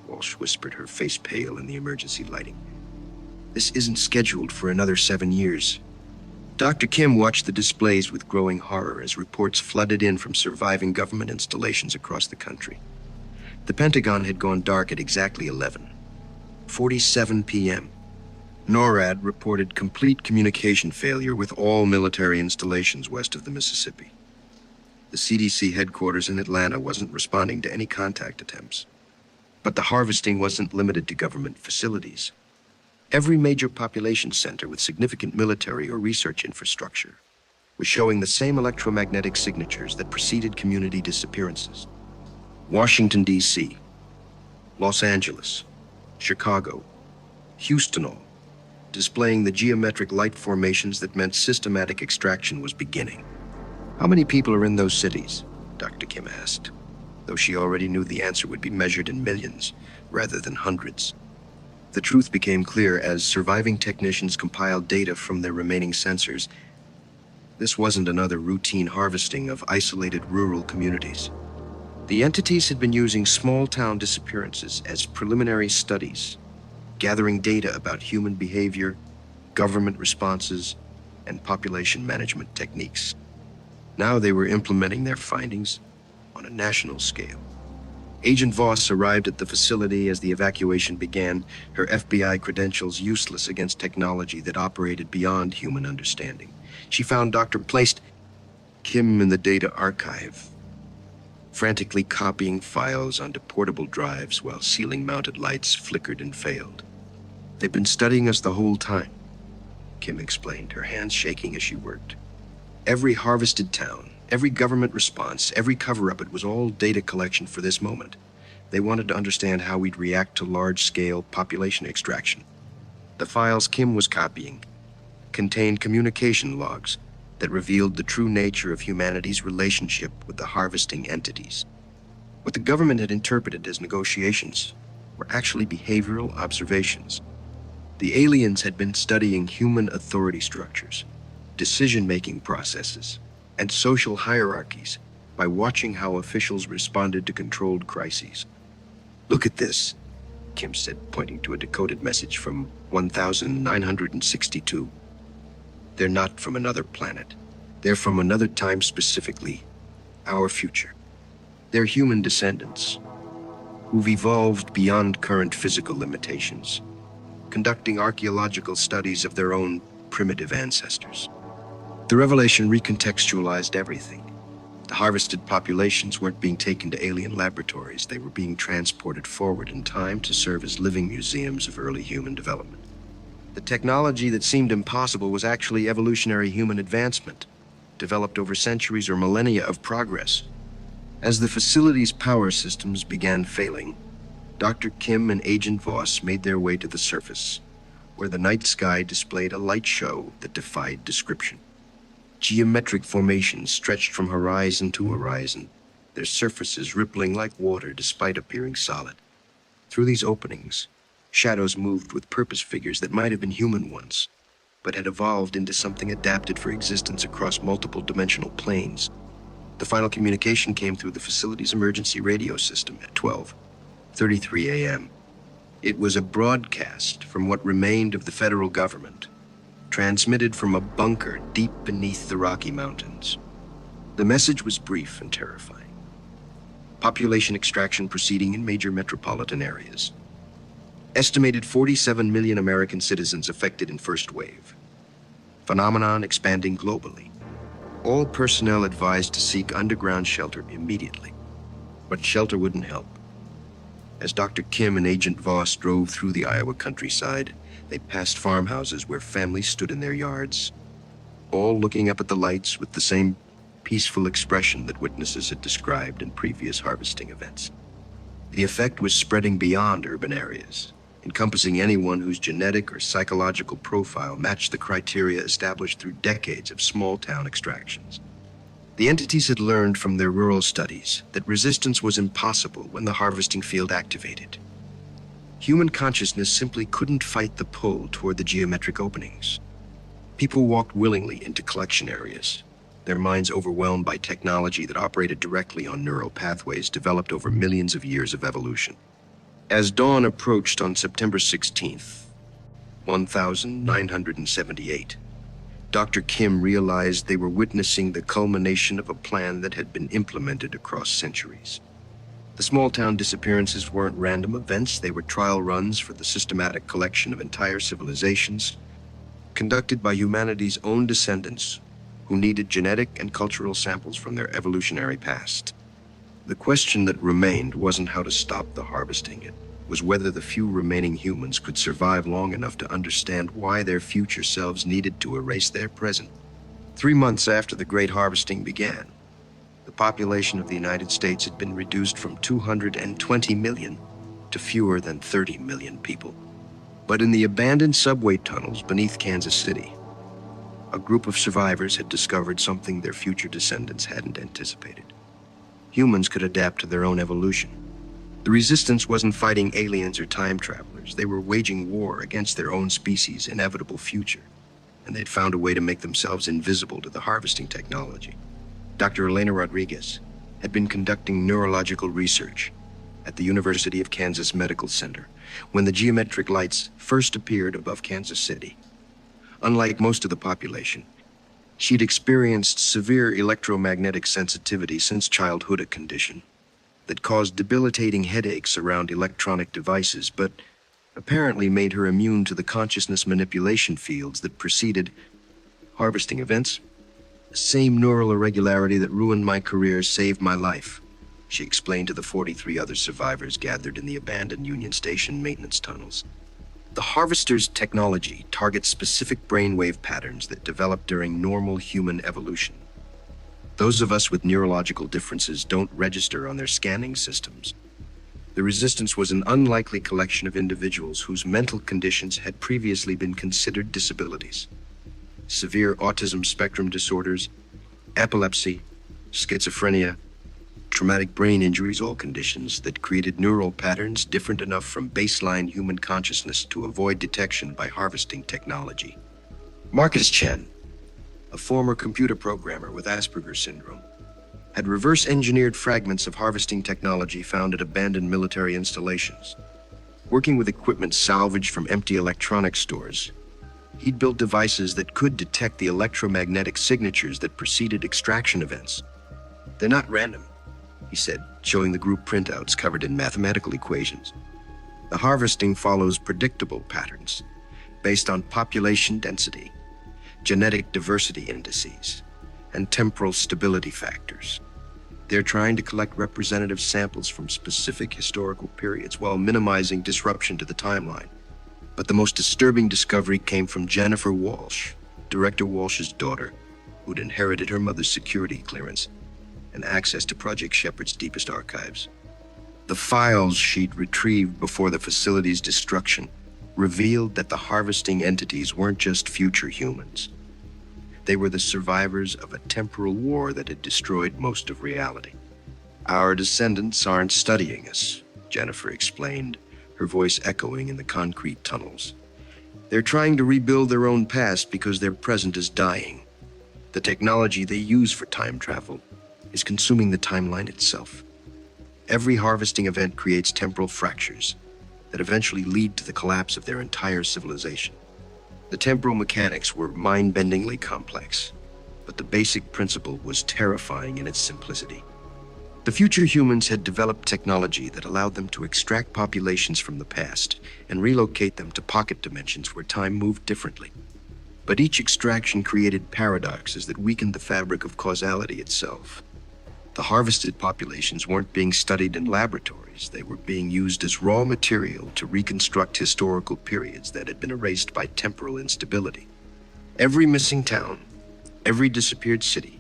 S1: Walsh whispered, her face pale in the emergency lighting. This isn't scheduled for another 7 years. Dr. Kim watched the displays with growing horror as reports flooded in from surviving government installations across the country. The Pentagon had gone dark at exactly 11:47 p.m. NORAD reported complete communication failure with all military installations west of the Mississippi. The CDC headquarters in Atlanta wasn't responding to any contact attempts. But the harvesting wasn't limited to government facilities. Every major population center with significant military or research infrastructure was showing the same electromagnetic signatures that preceded community disappearances. Washington, D.C., Los Angeles, Chicago, Houston, all displaying the geometric light formations that meant systematic extraction was beginning. How many people are in those cities? Dr. Kim asked, though she already knew the answer would be measured in millions rather than hundreds. The truth became clear as surviving technicians compiled data from their remaining sensors. This wasn't another routine harvesting of isolated rural communities. The entities had been using small-town disappearances as preliminary studies, gathering data about human behavior, government responses, and population management techniques. Now they were implementing their findings on a national scale. Agent Voss arrived at the facility as the evacuation began, her FBI credentials useless against technology that operated beyond human understanding. She found Dr. Placed Kim in the data archive, frantically copying files onto portable drives while ceiling-mounted lights flickered and failed. They've been studying us the whole time, Kim explained, her hands shaking as she worked. Every harvested town, every government response, every cover-up, it was all data collection for this moment. They wanted to understand how we'd react to large-scale population extraction. The files Kim was copying contained communication logs that revealed the true nature of humanity's relationship with the harvesting entities. What the government had interpreted as negotiations were actually behavioral observations. The aliens had been studying human authority structures, decision-making processes, and social hierarchies by watching how officials responded to controlled crises. "Look at this," Kim said, pointing to a decoded message from 1962. "They're not from another planet. They're from another time, specifically our future. They're human descendants who've evolved beyond current physical limitations, conducting archaeological studies of their own primitive ancestors." The revelation recontextualized everything. The harvested populations weren't being taken to alien laboratories. They were being transported forward in time to serve as living museums of early human development. The technology that seemed impossible was actually evolutionary human advancement, developed over centuries or millennia of progress. As the facility's power systems began failing, Dr. Kim and Agent Voss made their way to the surface, where the night sky displayed a light show that defied description. Geometric formations stretched from horizon to horizon, their surfaces rippling like water despite appearing solid. Through these openings, shadows moved with purpose figures that might have been human once, but had evolved into something adapted for existence across multiple dimensional planes. The final communication came through the facility's emergency radio system at 12:33 a.m. It was a broadcast from what remained of the federal government, transmitted from a bunker deep beneath the Rocky Mountains. The message was brief and terrifying. Population extraction proceeding in major metropolitan areas. Estimated 47 million American citizens affected in first wave. Phenomenon expanding globally. All personnel advised to seek underground shelter immediately. But shelter wouldn't help. As Dr. Kim and Agent Voss drove through the Iowa countryside, they passed farmhouses where families stood in their yards, all looking up at the lights with the same peaceful expression that witnesses had described in previous harvesting events. The effect was spreading beyond urban areas, encompassing anyone whose genetic or psychological profile matched the criteria established through decades of small-town extractions. The entities had learned from their rural studies that resistance was impossible when the harvesting field activated. Human consciousness simply couldn't fight the pull toward the geometric openings. People walked willingly into collection areas, their minds overwhelmed by technology that operated directly on neural pathways developed over millions of years of evolution. As dawn approached on September 16th, 1978, Dr. Kim realized they were witnessing the culmination of a plan that had been implemented across centuries. The small-town disappearances weren't random events. They were trial runs for the systematic collection of entire civilizations, conducted by humanity's own descendants who needed genetic and cultural samples from their evolutionary past. The question that remained wasn't how to stop the harvesting. It was whether the few remaining humans could survive long enough to understand why their future selves needed to erase their present. 3 months after the Great Harvesting began, the population of the United States had been reduced from 220 million to fewer than 30 million people. But in the abandoned subway tunnels beneath Kansas City, a group of survivors had discovered something their future descendants hadn't anticipated. Humans could adapt to their own evolution. The resistance wasn't fighting aliens or time travelers. They were waging war against their own species' inevitable future, and they'd found a way to make themselves invisible to the harvesting technology. Dr. Elena Rodriguez had been conducting neurological research at the University of Kansas Medical Center when the geometric lights first appeared above Kansas City. Unlike most of the population, she'd experienced severe electromagnetic sensitivity since childhood, a condition that caused debilitating headaches around electronic devices, but apparently made her immune to the consciousness manipulation fields that preceded harvesting events. "The same neural irregularity that ruined my career saved my life," she explained to the 43 other survivors gathered in the abandoned Union Station maintenance tunnels. "The harvester's technology targets specific brainwave patterns that develop during normal human evolution. Those of us with neurological differences don't register on their scanning systems. The resistance was an unlikely collection of individuals whose mental conditions had previously been considered disabilities. Severe autism spectrum disorders, epilepsy, schizophrenia, traumatic brain injuries, all conditions that created neural patterns different enough from baseline human consciousness to avoid detection by harvesting technology. Marcus Chen, a former computer programmer with Asperger's syndrome, had reverse-engineered fragments of harvesting technology found at abandoned military installations. Working with equipment salvaged from empty electronics stores, he'd built devices that could detect the electromagnetic signatures that preceded extraction events. "They're not random," he said, showing the group printouts covered in mathematical equations. "The harvesting follows predictable patterns based on population density, genetic diversity indices, and temporal stability factors. They're trying to collect representative samples from specific historical periods while minimizing disruption to the timeline." But the most disturbing discovery came from Jennifer Walsh, Director Walsh's daughter, who'd inherited her mother's security clearance and access to Project Shepherd's deepest archives. The files she'd retrieved before the facility's destruction revealed that the harvesting entities weren't just future humans. They were the survivors of a temporal war that had destroyed most of reality. "Our descendants aren't studying us," Jennifer explained, her voice echoing in the concrete tunnels. "They're trying to rebuild their own past because their present is dying. The technology they use for time travel is consuming the timeline itself. Every harvesting event creates temporal fractures that eventually lead to the collapse of their entire civilization." The temporal mechanics were mind-bendingly complex, but the basic principle was terrifying in its simplicity. The future humans had developed technology that allowed them to extract populations from the past and relocate them to pocket dimensions where time moved differently. But each extraction created paradoxes that weakened the fabric of causality itself. The harvested populations weren't being studied in laboratories. They were being used as raw material to reconstruct historical periods that had been erased by temporal instability. Every missing town, every disappeared city,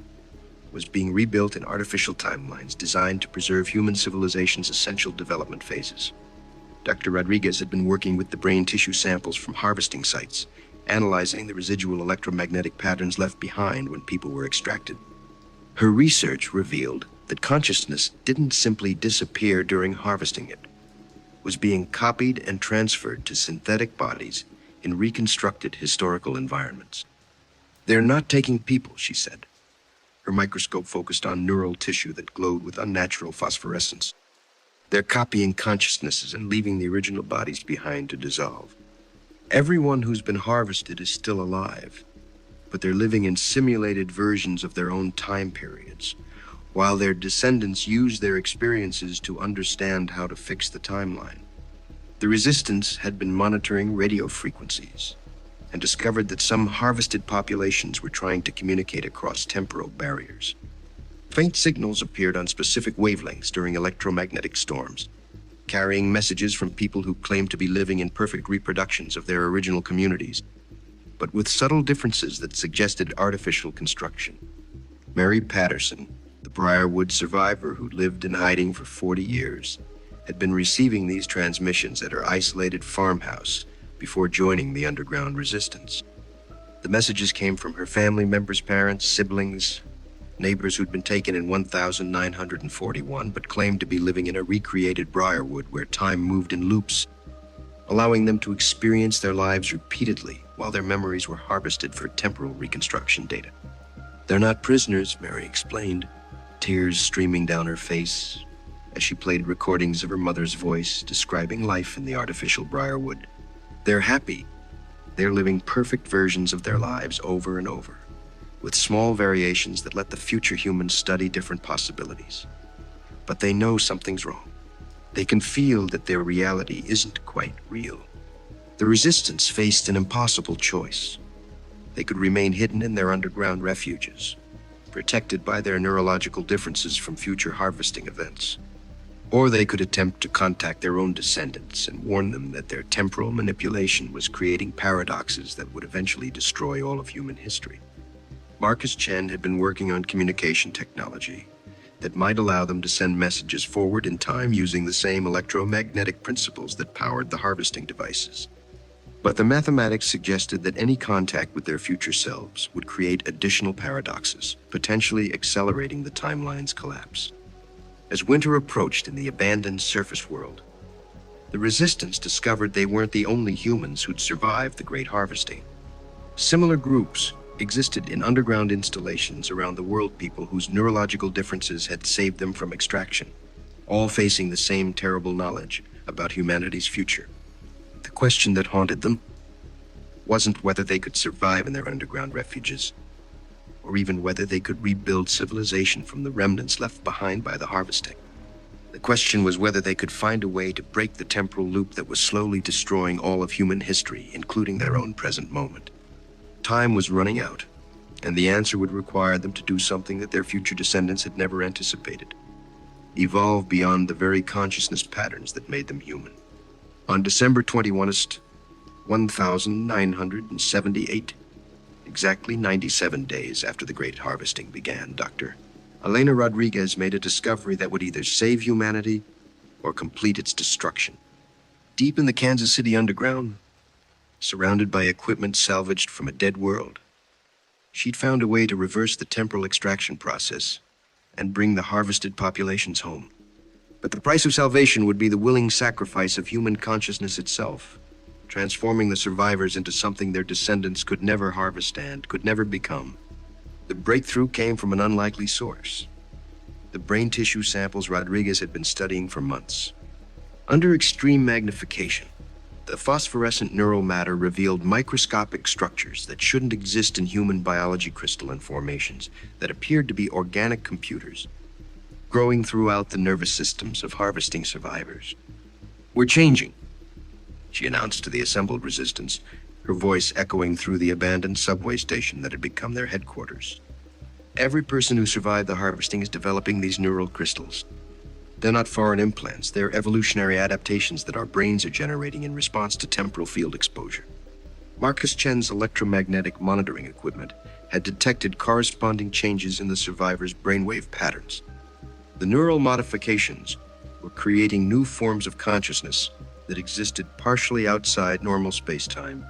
S1: was being rebuilt in artificial timelines designed to preserve human civilization's essential development phases. Dr. Rodriguez had been working with the brain tissue samples from harvesting sites, analyzing the residual electromagnetic patterns left behind when people were extracted. Her research revealed that consciousness didn't simply disappear during harvesting. It was being copied and transferred to synthetic bodies in reconstructed historical environments. "They're not taking people," she said. Her microscope focused on neural tissue that glowed with unnatural phosphorescence. "They're copying consciousnesses and leaving the original bodies behind to dissolve. Everyone who's been harvested is still alive, but they're living in simulated versions of their own time periods, while their descendants use their experiences to understand how to fix the timeline." The resistance had been monitoring radio frequencies and discovered that some harvested populations were trying to communicate across temporal barriers. Faint signals appeared on specific wavelengths during electromagnetic storms, carrying messages from people who claimed to be living in perfect reproductions of their original communities, but with subtle differences that suggested artificial construction. Mary Patterson, the Briarwood survivor who lived in hiding for 40 years, had been receiving these transmissions at her isolated farmhouse before joining the underground resistance. The messages came from her family members, parents, siblings, neighbors who'd been taken in 1941 but claimed to be living in a recreated Briarwood where time moved in loops, allowing them to experience their lives repeatedly while their memories were harvested for temporal reconstruction data. "They're not prisoners," Mary explained, tears streaming down her face as she played recordings of her mother's voice describing life in the artificial Briarwood. "They're happy. They're living perfect versions of their lives over and over, with small variations that let the future humans study different possibilities. But they know something's wrong. They can feel that their reality isn't quite real." The resistance faced an impossible choice. They could remain hidden in their underground refuges, protected by their neurological differences from future harvesting events. Or they could attempt to contact their own descendants and warn them that their temporal manipulation was creating paradoxes that would eventually destroy all of human history. Marcus Chen had been working on communication technology that might allow them to send messages forward in time using the same electromagnetic principles that powered the harvesting devices. But the mathematics suggested that any contact with their future selves would create additional paradoxes, potentially accelerating the timeline's collapse. As winter approached in the abandoned surface world, the Resistance discovered they weren't the only humans who'd survived the Great Harvesting. Similar groups existed in underground installations around the world, people whose neurological differences had saved them from extraction, all facing the same terrible knowledge about humanity's future. The question that haunted them wasn't whether they could survive in their underground refuges, or even whether they could rebuild civilization from the remnants left behind by the harvesting. The question was whether they could find a way to break the temporal loop that was slowly destroying all of human history, including their own present moment. Time was running out, and the answer would require them to do something that their future descendants had never anticipated: evolve beyond the very consciousness patterns that made them human. On December 21st, 1978, exactly 97 days after the Great Harvesting began, Dr. Elena Rodriguez made a discovery that would either save humanity or complete its destruction. Deep in the Kansas City underground, surrounded by equipment salvaged from a dead world, she'd found a way to reverse the temporal extraction process and bring the harvested populations home. But the price of salvation would be the willing sacrifice of human consciousness itself, transforming the survivors into something their descendants could never harvest and could never become. The breakthrough came from an unlikely source: the brain tissue samples Rodriguez had been studying for months. Under extreme magnification, the phosphorescent neural matter revealed microscopic structures that shouldn't exist in human biology, crystalline formations that appeared to be organic computers, growing throughout the nervous systems of harvesting survivors. "We're changing," she announced to the assembled Resistance, her voice echoing through the abandoned subway station that had become their headquarters. "Every person who survived the harvesting is developing these neural crystals. They're not foreign implants, they're evolutionary adaptations that our brains are generating in response to temporal field exposure." Marcus Chen's electromagnetic monitoring equipment had detected corresponding changes in the survivors' brainwave patterns. The neural modifications were creating new forms of consciousness that existed partially outside normal space-time,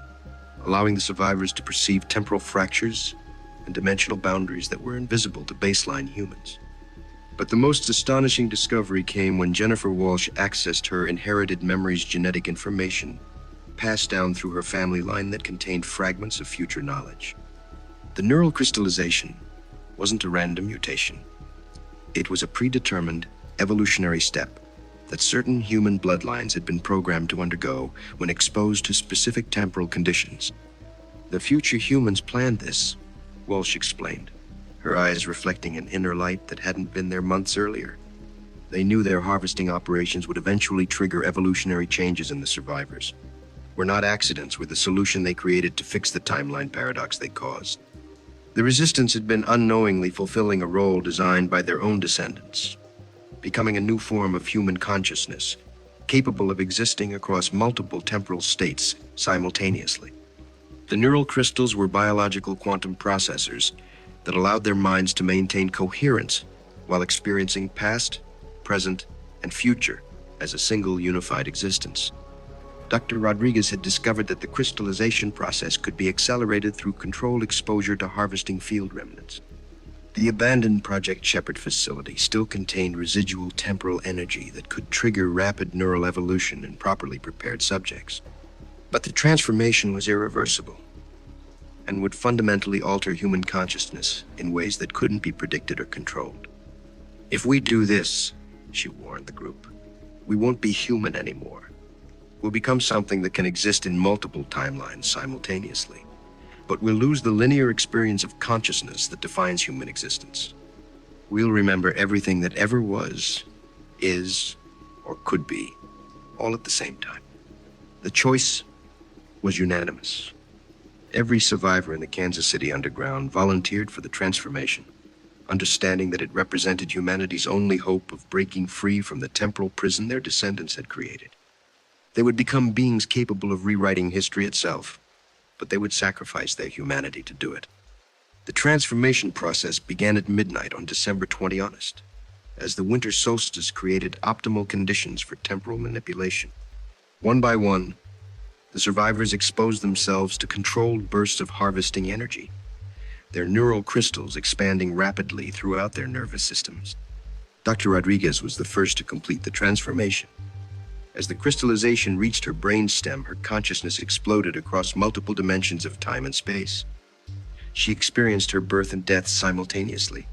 S1: allowing the survivors to perceive temporal fractures and dimensional boundaries that were invisible to baseline humans. But the most astonishing discovery came when Jennifer Walsh accessed her inherited memory's genetic information, passed down through her family line that contained fragments of future knowledge. The neural crystallization wasn't a random mutation. It was a predetermined evolutionary step that certain human bloodlines had been programmed to undergo when exposed to specific temporal conditions. The future humans planned this, Walsh explained, her eyes reflecting an inner light that hadn't been there months earlier. They knew their harvesting operations would eventually trigger evolutionary changes in the survivors. Were not accidents, were the solution they created to fix the timeline paradox they caused. The Resistance had been unknowingly fulfilling a role designed by their own descendants, becoming a new form of human consciousness, capable of existing across multiple temporal states simultaneously. The neural crystals were biological quantum processors that allowed their minds to maintain coherence while experiencing past, present, and future as a single unified existence. Dr. Rodriguez had discovered that the crystallization process could be accelerated through controlled exposure to harvesting field remnants. The abandoned Project Shepherd facility still contained residual temporal energy that could trigger rapid neural evolution in properly prepared subjects. But the transformation was irreversible and would fundamentally alter human consciousness in ways that couldn't be predicted or controlled. "If we do this," she warned the group, "we won't be human anymore. We'll become something that can exist in multiple timelines simultaneously, but we'll lose the linear experience of consciousness that defines human existence. We'll remember everything that ever was, is, or could be, all at the same time." The choice was unanimous. Every survivor in the Kansas City underground volunteered for the transformation, understanding that it represented humanity's only hope of breaking free from the temporal prison their descendants had created. They would become beings capable of rewriting history itself, but they would sacrifice their humanity to do it. The transformation process began at midnight on December 20th, as the winter solstice created optimal conditions for temporal manipulation. One by one, the survivors exposed themselves to controlled bursts of harvesting energy, their neural crystals expanding rapidly throughout their nervous systems. Dr. Rodriguez was the first to complete the transformation. As the crystallization reached her brainstem, her consciousness exploded across multiple dimensions of time and space. She experienced her birth and death simultaneously,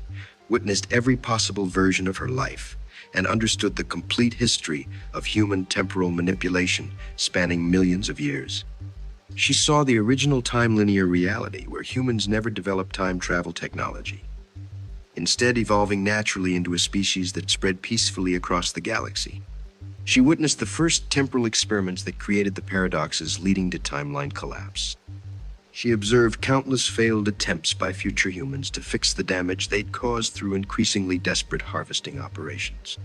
S1: witnessed every possible version of her life, and understood the complete history of human temporal manipulation spanning millions of years. She saw the original time-linear reality where humans never developed time travel technology, instead evolving naturally into a species that spread peacefully across the galaxy. She witnessed the first temporal experiments that created the paradoxes leading to timeline collapse. She observed countless failed attempts by future humans to fix the damage they'd caused through increasingly desperate harvesting operations.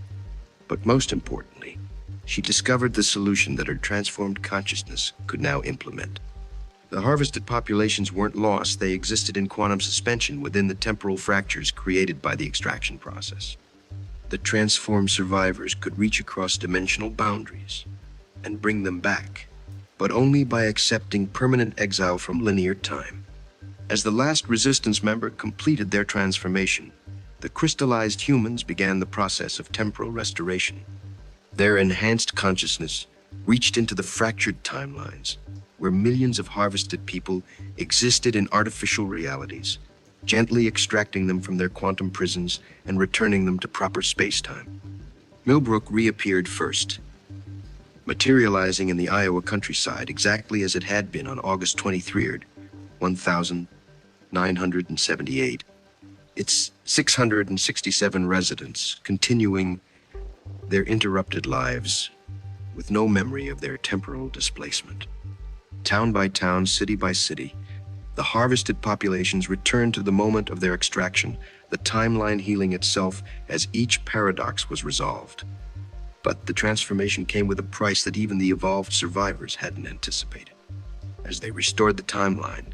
S1: But most importantly, she discovered the solution that her transformed consciousness could now implement. The harvested populations weren't lost, they existed in quantum suspension within the temporal fractures created by the extraction process. The transformed survivors could reach across dimensional boundaries and bring them back, but only by accepting permanent exile from linear time. As the last resistance member completed their transformation, the crystallized humans began the process of temporal restoration. Their enhanced consciousness reached into the fractured timelines, where millions of harvested people existed in artificial realities, gently extracting them from their quantum prisons and returning them to proper space-time. Millbrook reappeared first, materializing in the Iowa countryside exactly as it had been on August 23rd, 1978. Its 667 residents continuing their interrupted lives with no memory of their temporal displacement. Town by town, city by city, the harvested populations returned to the moment of their extraction, the timeline healing itself as each paradox was resolved. But the transformation came with a price that even the evolved survivors hadn't anticipated. As they restored the timeline,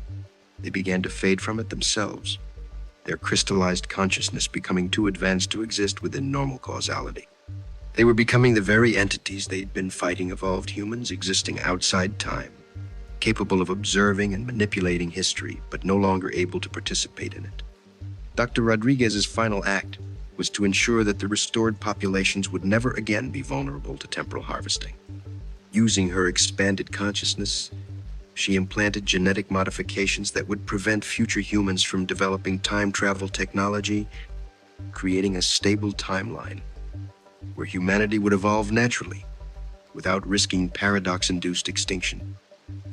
S1: they began to fade from it themselves, their crystallized consciousness becoming too advanced to exist within normal causality. They were becoming the very entities they'd been fighting, evolved humans existing outside time, capable of observing and manipulating history, but no longer able to participate in it. Dr. Rodriguez's final act was to ensure that the restored populations would never again be vulnerable to temporal harvesting. Using her expanded consciousness, she implanted genetic modifications that would prevent future humans from developing time travel technology, creating a stable timeline where humanity would evolve naturally without risking paradox-induced extinction.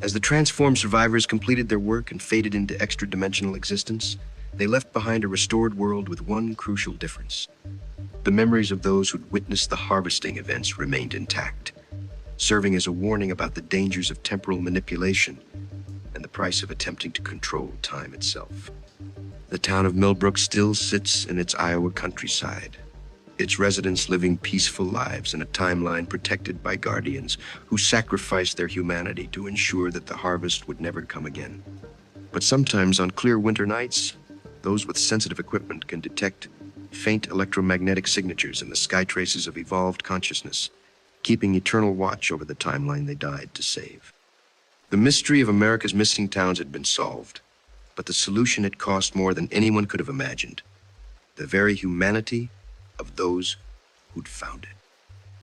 S1: As the transformed survivors completed their work and faded into extra-dimensional existence, they left behind a restored world with one crucial difference. The memories of those who'd witnessed the harvesting events remained intact, serving as a warning about the dangers of temporal manipulation and the price of attempting to control time itself. The town of Millbrook still sits in its Iowa countryside, its residents living peaceful lives in a timeline protected by guardians who sacrificed their humanity to ensure that the harvest would never come again. But sometimes on clear winter nights, those with sensitive equipment can detect faint electromagnetic signatures in the sky traces of evolved consciousness, keeping eternal watch over the timeline they died to save. The mystery of America's missing towns had been solved, but the solution had cost more than anyone could have imagined: the very humanity of those who'd found it.